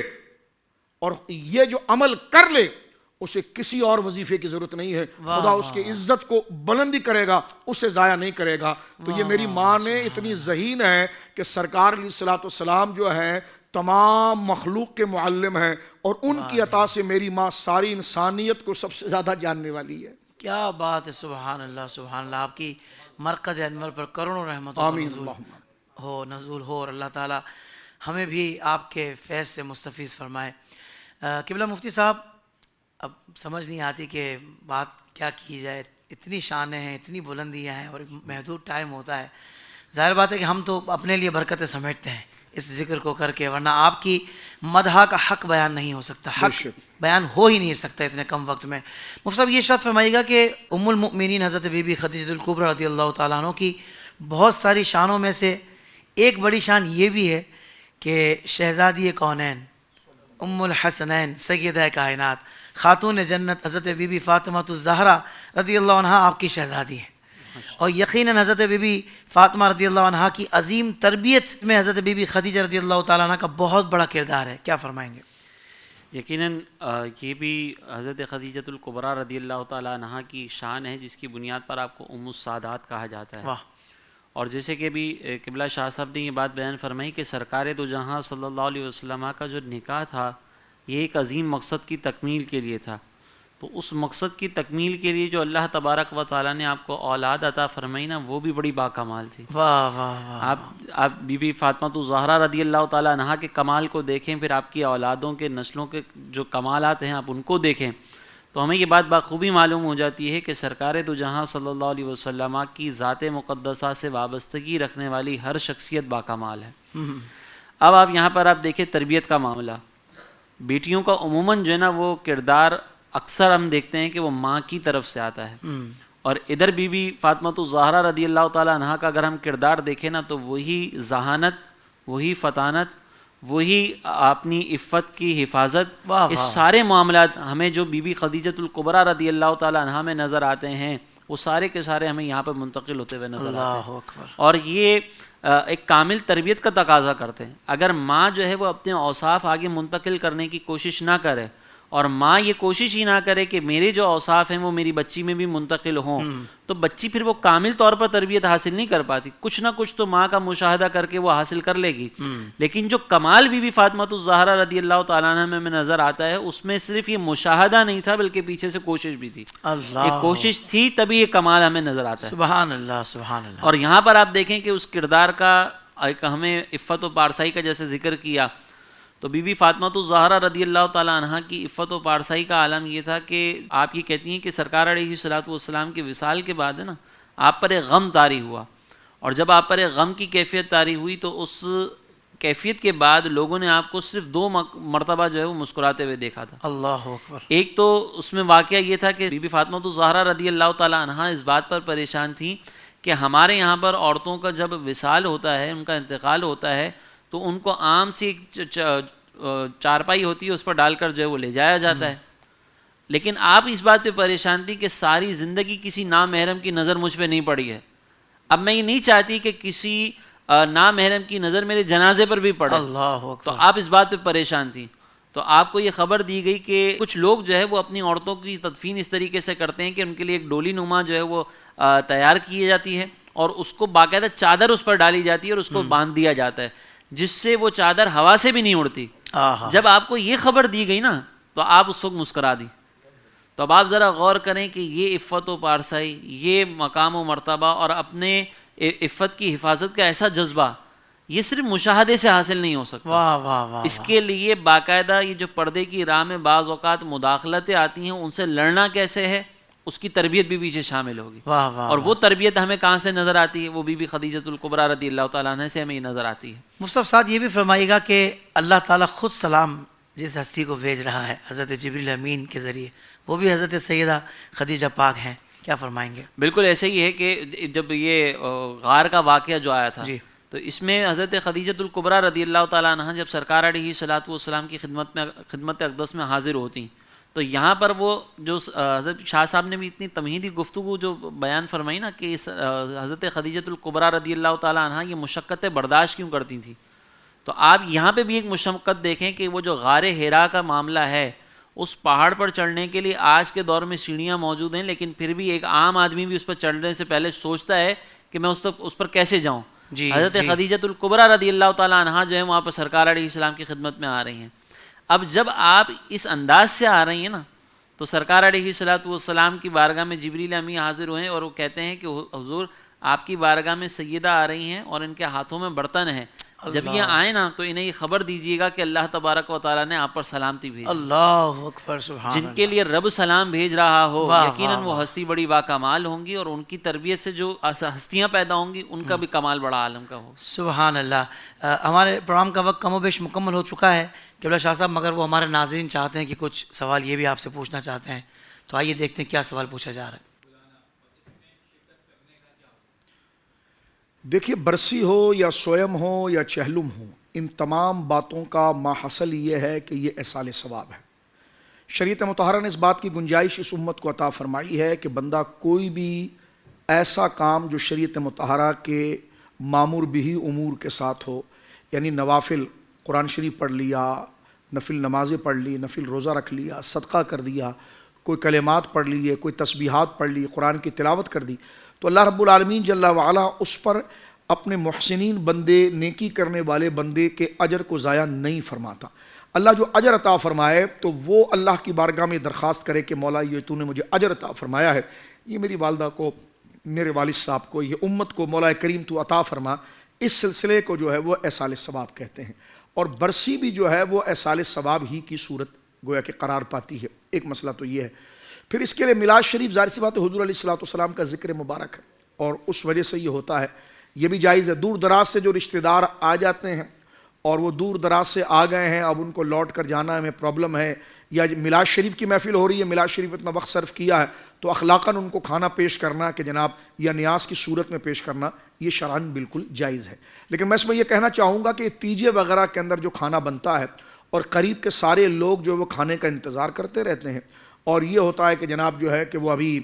اور یہ جو عمل کر لے، اسے کسی اور وظیفے کی ضرورت نہیں ہے. خدا اس کی عزت کو بلندی کرے گا، اسے ضائع نہیں کرے گا. تو یہ میری ماں نے اتنی ذہین ہے کہ سرکار علیہ الصلوۃ والسلام جو ہے تمام مخلوق کے معلم ہیں، اور ان کی عطا سے میری ماں ساری انسانیت کو سب سے زیادہ جاننے والی ہے. کیا بات ہے. سبحان اللہ سبحان اللہ. آپ کی مرکز انور پر کروڑوں رحمتوں کا نزول ہو اور اللہ تعالی ہمیں بھی آپ کے فیض سے مستفیض فرمائے. قبلہ مفتی صاحب، اب سمجھ نہیں آتی کہ بات کیا کی جائے. اتنی شانیں ہیں، اتنی بلندیاں ہیں اور محدود ٹائم ہوتا ہے. ظاہر بات ہے کہ ہم تو اپنے لیے برکتیں سمیٹتے ہیں اس ذکر کو کر کے، ورنہ آپ کی مدح کا حق بیان نہیں ہو سکتا، حق بیان ہو ہی نہیں سکتا اتنے کم وقت میں. مفتی صاحب یہ ارشاد فرمائیے گا کہ ام المؤمنین حضرت بی بی خدیجہ الکبریٰ رضی اللہ تعالیٰ عنہ کی بہت ساری شانوں میں سے ایک بڑی شان یہ بھی ہے کہ شہزادی کونین، ام الحسنین، سیدہ کائنات، خاتون جنت حضرت بی بی فاطمہ الزہرا رضی اللہ عنہا آپ کی شہزادی ہیں. اور یقیناً حضرت بی بی فاطمہ رضی اللہ عنہا کی عظیم تربیت میں حضرت بی بی خدیجہ رضی اللہ تعالیٰ عنہ کا بہت بڑا کردار ہے. کیا فرمائیں گے؟ یقیناً یہ بھی حضرت خدیجۃ الکبریٰ رضی اللہ تعالیٰ عنہا کی شان ہے، جس کی بنیاد پر آپ کو ام السادات کہا جاتا ہے. اور جیسے کہ بھی قبلہ شاہ صاحب نے یہ بات بیان فرمائی کہ سرکار دو جہاں صلی اللہ علیہ وسلم کا جو نکاح تھا یہ ایک عظیم مقصد کی تکمیل کے لیے تھا. تو اس مقصد کی تکمیل کے لیے جو اللہ تبارک و تعالیٰ نے آپ کو اولاد عطا فرمائی نا، وہ بھی بڑی باکمال تھی. آپ بی بی فاطمہ الزہرا رضی اللہ تعالیٰ عنہا کے کمال کو دیکھیں، پھر آپ کی اولادوں کے نسلوں کے جو کمالات ہیں آپ ان کو دیکھیں، تو ہمیں یہ بات بخوبی معلوم ہو جاتی ہے کہ سرکار دو جہاں صلی اللہ علیہ وسلم کی ذات مقدسہ سے وابستگی رکھنے والی ہر شخصیت باکمال ہے. اب آپ یہاں پر آپ دیکھیں تربیت کا معاملہ، بیٹیوں کا عموماً جو ہے نا وہ کردار اکثر ہم دیکھتے ہیں کہ وہ ماں کی طرف سے آتا ہے. اور ادھر بی بی فاطمہ الزہرا رضی اللہ تعالیٰ عنہا کا اگر ہم کردار دیکھیں نا، تو وہی ذہانت، وہی فطانت، وہی اپنی عفت کی حفاظت، اس سارے معاملات ہمیں جو بی بی خدیجۃ الکبریٰ رضی اللہ تعالیٰ عنہا میں نظر آتے ہیں، وہ سارے کے سارے ہمیں یہاں پر منتقل ہوتے ہوئے نظر آتے ہیں. اور یہ ایک کامل تربیت کا تقاضا کرتے ہیں. اگر ماں جو ہے وہ اپنے اوصاف آگے منتقل کرنے کی کوشش نہ کرے، اور ماں یہ کوشش ہی نہ کرے کہ میرے جو اوصاف ہیں وہ میری بچی میں بھی منتقل ہوں، تو بچی پھر وہ کامل طور پر تربیت حاصل نہیں کر پاتی. کچھ نہ کچھ تو ماں کا مشاہدہ کر کے وہ حاصل کر لے گی. لیکن جو کمال بی بی فاطمہ الزہرا رضی اللہ تعالیٰ عنہ میں نظر آتا ہے، اس میں صرف یہ مشاہدہ نہیں تھا بلکہ پیچھے سے کوشش بھی تھی. یہ کوشش تھی تبھی یہ کمال ہمیں نظر آتا ہے. سبحان اللہ سبحان اللہ. اور یہاں پر آپ دیکھیں کہ اس کردار کا ایک ہمیں عفت و پارسائی کا جیسے ذکر کیا، تو بی بی فاطمہ الزہرا رضی اللہ تعالیٰ عنہ کی عفت و پارسائی کا عالم یہ تھا کہ آپ یہ کہتی ہیں کہ سرکار علیہ الصلوۃ والسلام کے وصال کے بعد ہے نا، آپ پر ایک غم طاری ہوا، اور جب آپ پر ایک غم کی کیفیت طاری ہوئی تو اس کیفیت کے بعد لوگوں نے آپ کو صرف 2 مرتبہ جو ہے وہ مسکراتے ہوئے دیکھا تھا. اللہ اکبر. ایک تو اس میں واقعہ یہ تھا کہ بی بی فاطمہ الزہرا رضی اللہ تعالی عنہا اس بات پر پریشان تھیں کہ ہمارے یہاں پر عورتوں کا جب وصال ہوتا ہے، ان کا انتقال ہوتا ہے، تو ان کو عام سی ایک چارپائی ہوتی ہے، اس پر ڈال کر جو ہے وہ لے جایا جاتا ہے. لیکن آپ اس بات پہ پریشان تھی کہ ساری زندگی کسی نامحرم کی نظر مجھ پہ نہیں پڑی ہے، اب میں یہ نہیں چاہتی کہ کسی نامحرم کی نظر میرے جنازے پر بھی پڑے. اللہ تو اکبر. آپ اس بات پہ پریشان تھیں. تو آپ کو یہ خبر دی گئی کہ کچھ لوگ جو ہے وہ اپنی عورتوں کی تدفین اس طریقے سے کرتے ہیں کہ ان کے لیے ایک ڈولی نما جو ہے وہ تیار کی جاتی ہے اور اس کو باقاعدہ چادر اس پر ڈالی جاتی ہے اور اس کو باندھ دیا جاتا ہے، جس سے وہ چادر ہوا سے بھی نہیں اڑتی. جب آپ کو یہ خبر دی گئی نا تو آپ اس وقت مسکرا دی. تو اب آپ ذرا غور کریں کہ یہ عفت و پارسائی، یہ مقام و مرتبہ اور اپنے عفت کی حفاظت کا ایسا جذبہ، یہ صرف مشاہدے سے حاصل نہیں ہو سکتا. واہ واہ واہ. اس کے لیے باقاعدہ یہ جو پردے کی راہ میں بعض اوقات مداخلتیں آتی ہیں، ان سے لڑنا کیسے ہے، اس کی تربیت بھی پیچھے شامل ہوگی. واہ واہ. اور وہ تربیت ہمیں کہاں سے نظر آتی ہے؟ وہ بی بی خدیجۃ الکبریٰ رضی اللہ تعالیٰ عنہ سے ہمیں یہ نظر آتی ہے. مفتی صاحب یہ بھی فرمائیے گا کہ اللہ تعالیٰ خود سلام جس ہستی کو بھیج رہا ہے حضرت جبریل امین کے ذریعے، وہ بھی حضرت سیدہ خدیجہ پاک ہیں، کیا فرمائیں گے؟ بالکل ایسے ہی ہے کہ جب یہ غار کا واقعہ جو آیا تھا، جی. تو اس میں حضرت خدیجۃ الکبریٰ رضی اللہ تعالیٰ عنہ جب سرکار علیہ الصلوۃ والسلام کی خدمت اقدس میں حاضر ہوتی، تو یہاں پر وہ جو حضرت شاہ صاحب نے بھی اتنی تمہیدی گفتگو جو بیان فرمائی نا کہ حضرت خدیجۃ الکبریٰ رضی اللہ تعالیٰ عنہ یہ مشقتیں برداشت کیوں کرتی تھیں. تو آپ یہاں پہ بھی ایک مشقت دیکھیں کہ وہ جو غار حرا کا معاملہ ہے، اس پہاڑ پر چڑھنے کے لیے آج کے دور میں سیڑھیاں موجود ہیں، لیکن پھر بھی ایک عام آدمی بھی اس پر چڑھنے سے پہلے سوچتا ہے کہ میں اس پر کیسے جاؤں. حضرت خدیجۃ الکبریٰ رضی اللہ تعالیٰ عنہ جو ہے وہاں پر سرکار علیہ السلام کی خدمت میں آ رہی ہیں. اب جب آپ اس انداز سے آ رہی ہیں نا، تو سرکار علیہ الصلوۃ والسلام کی بارگاہ میں جبریل امی حاضر ہوئے اور وہ کہتے ہیں کہ حضور آپ کی بارگاہ میں سیدہ آ رہی ہیں اور ان کے ہاتھوں میں برتن ہے، جب یہ آئیں نا تو انہیں یہ خبر دیجیے گا کہ اللہ تبارک و تعالیٰ نے آپ پر سلامتی بھیجی. اللہ اکبر. سبحان جن کے لیے رب سلام بھیج رہا ہو، یقیناً وہ ہستی بڑی باکمال ہوں گی، اور ان کی تربیت سے جو ہستیاں پیدا ہوں گی ان کا بھی کمال بڑا عالم کا ہو. سبحان اللہ. ہمارے پروگرام کا وقت کم و بیش مکمل ہو چکا ہے قبلہ شاہ صاحب، مگر وہ ہمارے ناظرین چاہتے ہیں کہ کچھ سوال یہ بھی آپ سے پوچھنا چاہتے ہیں، تو آئیے دیکھتے ہیں کیا سوال پوچھا جا رہا ہے. دیکھیے، برسی ہو یا سویم ہو یا چہلم ہو، ان تمام باتوں کا ماحصل یہ ہے کہ یہ ایصال ثواب ہے. شریعت مطہرہ نے اس بات کی گنجائش اس امت کو عطا فرمائی ہے کہ بندہ کوئی بھی ایسا کام جو شریعت مطہرہ کے مامور بھی امور کے ساتھ ہو، یعنی نوافل قرآن شریف پڑھ لیا، نفل نمازیں پڑھ لی، نفل روزہ رکھ لیا، صدقہ کر دیا، کوئی کلمات پڑھ لیے، کوئی تسبیحات پڑھ لی، قرآن کی تلاوت کر دی، تو اللہ رب العالمین جل وعلا اس پر اپنے محسنین بندے، نیکی کرنے والے بندے کے اجر کو ضائع نہیں فرماتا. اللہ جو اجر عطا فرمائے تو وہ اللہ کی بارگاہ میں درخواست کرے کہ مولا یہ تو نے مجھے اجر عطا فرمایا ہے، یہ میری والدہ کو، میرے والد صاحب کو، یہ امت کو مولا کریم تو عطا فرما. اس سلسلے کو جو ہے وہ ایصال ثواب کہتے ہیں. اور برسی بھی جو ہے وہ ایصال ثواب ہی کی صورت گویا کہ قرار پاتی ہے. ایک مسئلہ تو یہ ہے. پھر اس کے لیے میلاد شریف ظاہر سی بات ہے حضور علیہ الصلوۃ والسلام کا ذکر مبارک ہے اور اس وجہ سے یہ ہوتا ہے. یہ بھی جائز ہے. دور دراز سے جو رشتہ دار آ جاتے ہیں اور وہ دور دراز سے آ گئے ہیں، اب ان کو لوٹ کر جانا ہمیں پرابلم ہے، یا میلاد شریف کی محفل ہو رہی ہے، میلاد شریف اتنا وقت صرف کیا ہے، تو اخلاقاً ان کو کھانا پیش کرنا کہ جناب یا نیاز کی صورت میں پیش کرنا، یہ شرعاً بالکل جائز ہے. لیکن میں اس میں یہ کہنا چاہوں گا کہ تیجے وغیرہ کے اندر جو کھانا بنتا ہے اور قریب کے سارے لوگ جو وہ کھانے کا انتظار کرتے رہتے ہیں، اور یہ ہوتا ہے کہ جناب جو ہے کہ وہ ابھی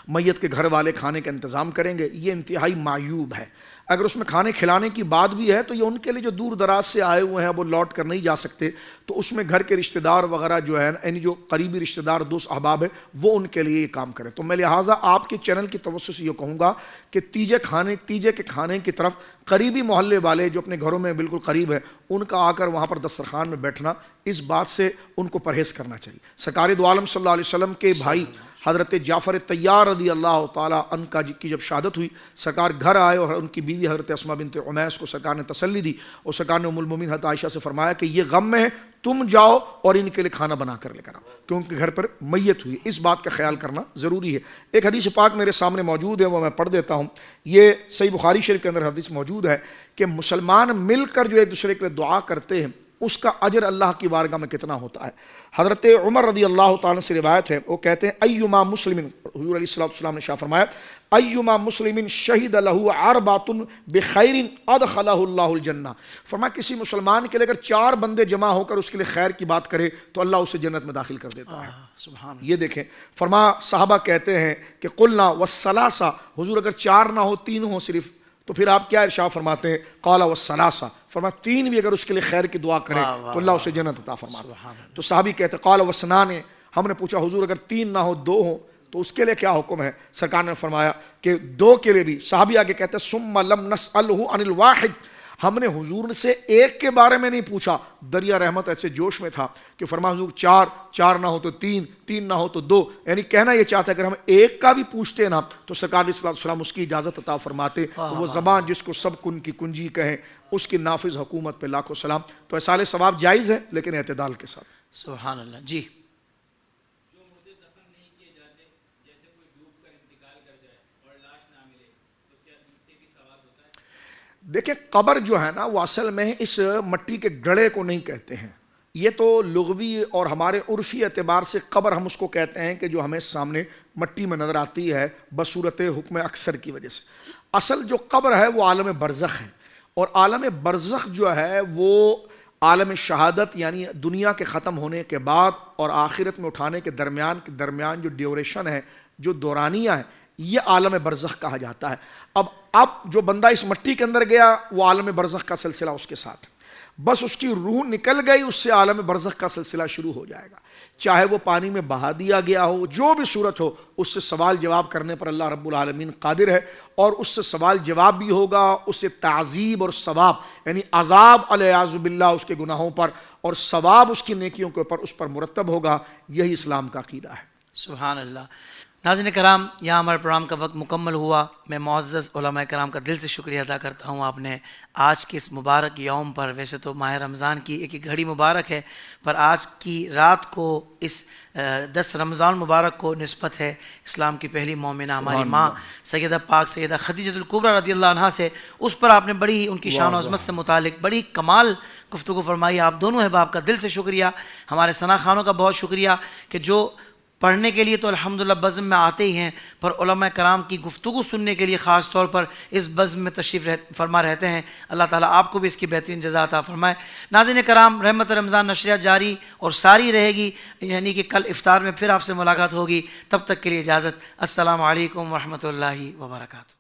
میت کے گھر والے کھانے کا انتظام کریں گے، یہ انتہائی معیوب ہے. اگر اس میں کھانے کھلانے کی بات بھی ہے تو یہ ان کے لیے جو دور دراز سے آئے ہوئے ہیں وہ لوٹ کر نہیں جا سکتے، تو اس میں گھر کے رشتہ دار وغیرہ جو ہے یعنی جو قریبی رشتہ دار دوست احباب ہے وہ ان کے لیے یہ کام کریں. تو میں لہٰذا آپ کے چینل کی توسط سے یہ کہوں گا کہ تیجے کے کھانے کی طرف قریبی محلے والے جو اپنے گھروں میں بالکل قریب ہے ان کا آ کر وہاں پر دسترخوان میں بیٹھنا، اس بات سے ان کو پرہیز کرنا چاہیے. سرکار دو عالم صلی اللہ علیہ وسلم کے بھائی حضرت جعفر طیار رضی اللہ تعالیٰ عنہ کی جب شہادت ہوئی، سرکار گھر آئے اور ان کی بیوی حضرت اسماء بنت عمیس کو سرکار نے تسلی دی، اور سرکار نے ام المومنین حضرت عائشہ سے فرمایا کہ یہ غم میں ہے، تم جاؤ اور ان کے لیے کھانا بنا کر لے کر آؤ، کیونکہ گھر پر میت ہوئی۔ اس بات کا خیال کرنا ضروری ہے۔ ایک حدیث پاک میرے سامنے موجود ہے، وہ میں پڑھ دیتا ہوں۔ یہ صحیح بخاری شریف کے اندر حدیث موجود ہے کہ مسلمان مل کر جو ایک دوسرے کے لیے دعا کرتے ہیں، اس کا اجر اللہ کی بارگاہ میں کتنا ہوتا ہے۔ حضرت عمر رضی اللہ تعالیٰ سے روایت ہے، وہ کہتے ہیں ایما مسلم، حضور علیہ السلام نے شاہ فرمایا ایما مسلم شہید لہ اربعۃ بخیر ادخلہ اللہ الجنہ، فرمایا کسی مسلمان کے لیے اگر 4 بندے جمع ہو کر اس کے لیے خیر کی بات کرے تو اللہ اسے جنت میں داخل کر دیتا ہے۔ سبحان یہ دیکھیں، فرمایا صحابہ کہتے ہیں کہ قلنا والثلاثہ، حضور اگر 4 نہ ہو 3 ہو صرف تو پھر آپ کیا ارشاد فرماتے ہیں؟ قال والثلاثہ، فرمایا 3 بھی اگر اس کے لیے خیر کی دعا کرے تو اللہ اسے جنت عطا فرماتا ہے۔ تو صحابی کہتے ہیں قال واثنان، ہم نے پوچھا حضور اگر 3 نہ ہو 2 ہو تو اس کے لیے کیا حکم ہے؟ سرکار نے فرمایا کہ 2 کے لیے بھی۔ صحابی آگے کہتے ہیں ثم لم نسألہ عن الواحد، ہم نے حضور سے 1 کے بارے میں نہیں پوچھا۔ دریا رحمت ایسے جوش میں تھا کہ فرمایا حضور 4 نہ ہو تو 3 نہ ہو تو 2، یعنی کہنا یہ چاہتا ہے اگر ہم 1 کا بھی پوچھتے نا تو سرکار علیہ السلام اس کی اجازت عطا فرماتے۔ وہ زبان جس کو سب کن کی کنجی کہیں، اس کی نافذ حکومت پہ لاکھوں سلام۔ تو ایسال ثواب جائز ہے لیکن اعتدال کے ساتھ۔ سبحان اللہ۔ جی دیکھیں قبر جو ہے نا وہ اصل میں اس مٹی کے گڑھے کو نہیں کہتے ہیں، یہ تو لغوی اور ہمارے عرفی اعتبار سے قبر ہم اس کو کہتے ہیں کہ جو ہمیں سامنے مٹی میں نظر آتی ہے بصورت حکم اکثر کی وجہ سے۔ اصل جو قبر ہے وہ عالم برزخ ہے، اور عالم برزخ جو ہے وہ عالم شہادت یعنی دنیا کے ختم ہونے کے بعد اور آخرت میں اٹھانے کے درمیان جو ڈیوریشن ہے، جو دورانیہ ہے، یہ عالم برزخ کہا جاتا ہے۔ اب جو بندہ اس مٹی کے اندر گیا وہ عالم برزخ کا سلسلہ اس کے ساتھ، بس اس کی روح نکل گئی، اس سے عالم برزخ کا سلسلہ شروع ہو جائے گا، چاہے وہ پانی میں بہا دیا گیا ہو، جو بھی صورت ہو، اس سے سوال جواب کرنے پر اللہ رب العالمین قادر ہے، اور اس سے سوال جواب بھی ہوگا، اس سے تعذیب اور ثواب یعنی عذاب علیہ باللہ اس کے گناہوں پر اور ثواب اس کی نیکیوں کے اوپر اس پر مرتب ہوگا۔ یہی اسلام کا عقیدہ ہے۔ سبحان اللہ۔ ناظرین کرام، یہاں ہمارے پروگرام کا وقت مکمل ہوا۔ میں معزز علماء کرام کا دل سے شکریہ ادا کرتا ہوں، آپ نے آج کے اس مبارک یوم پر، ویسے تو ماہ رمضان کی ایک گھڑی مبارک ہے، پر آج کی رات کو اس 10 رمضان مبارک کو نسبت ہے اسلام کی پہلی مومنہ ہماری ماں سیدہ پاک سیدہ خدیجۃ الکبریٰ رضی اللہ عنہا سے، اس پر آپ نے بڑی ان کی شان و عظمت سے متعلق بڑی کمال گفتگو فرمائی۔ آپ دونوں احباب کا دل سے شکریہ، ہمارے ثنا خانوں کا بہت شکریہ کہ جو پڑھنے کے لیے تو الحمدللہ بزم میں آتے ہی ہیں، پر علماء کرام کی گفتگو سننے کے لیے خاص طور پر اس بزم میں تشریف فرما رہتے ہیں۔ اللہ تعالیٰ آپ کو بھی اس کی بہترین جزا عطا فرمائے۔ ناظرین کرام، رحمت رمضان نشریات جاری اور ساری رہے گی، یعنی کہ کل افطار میں پھر آپ سے ملاقات ہوگی۔ تب تک کے لیے اجازت۔ السلام علیکم ورحمۃ اللہ وبرکاتہ۔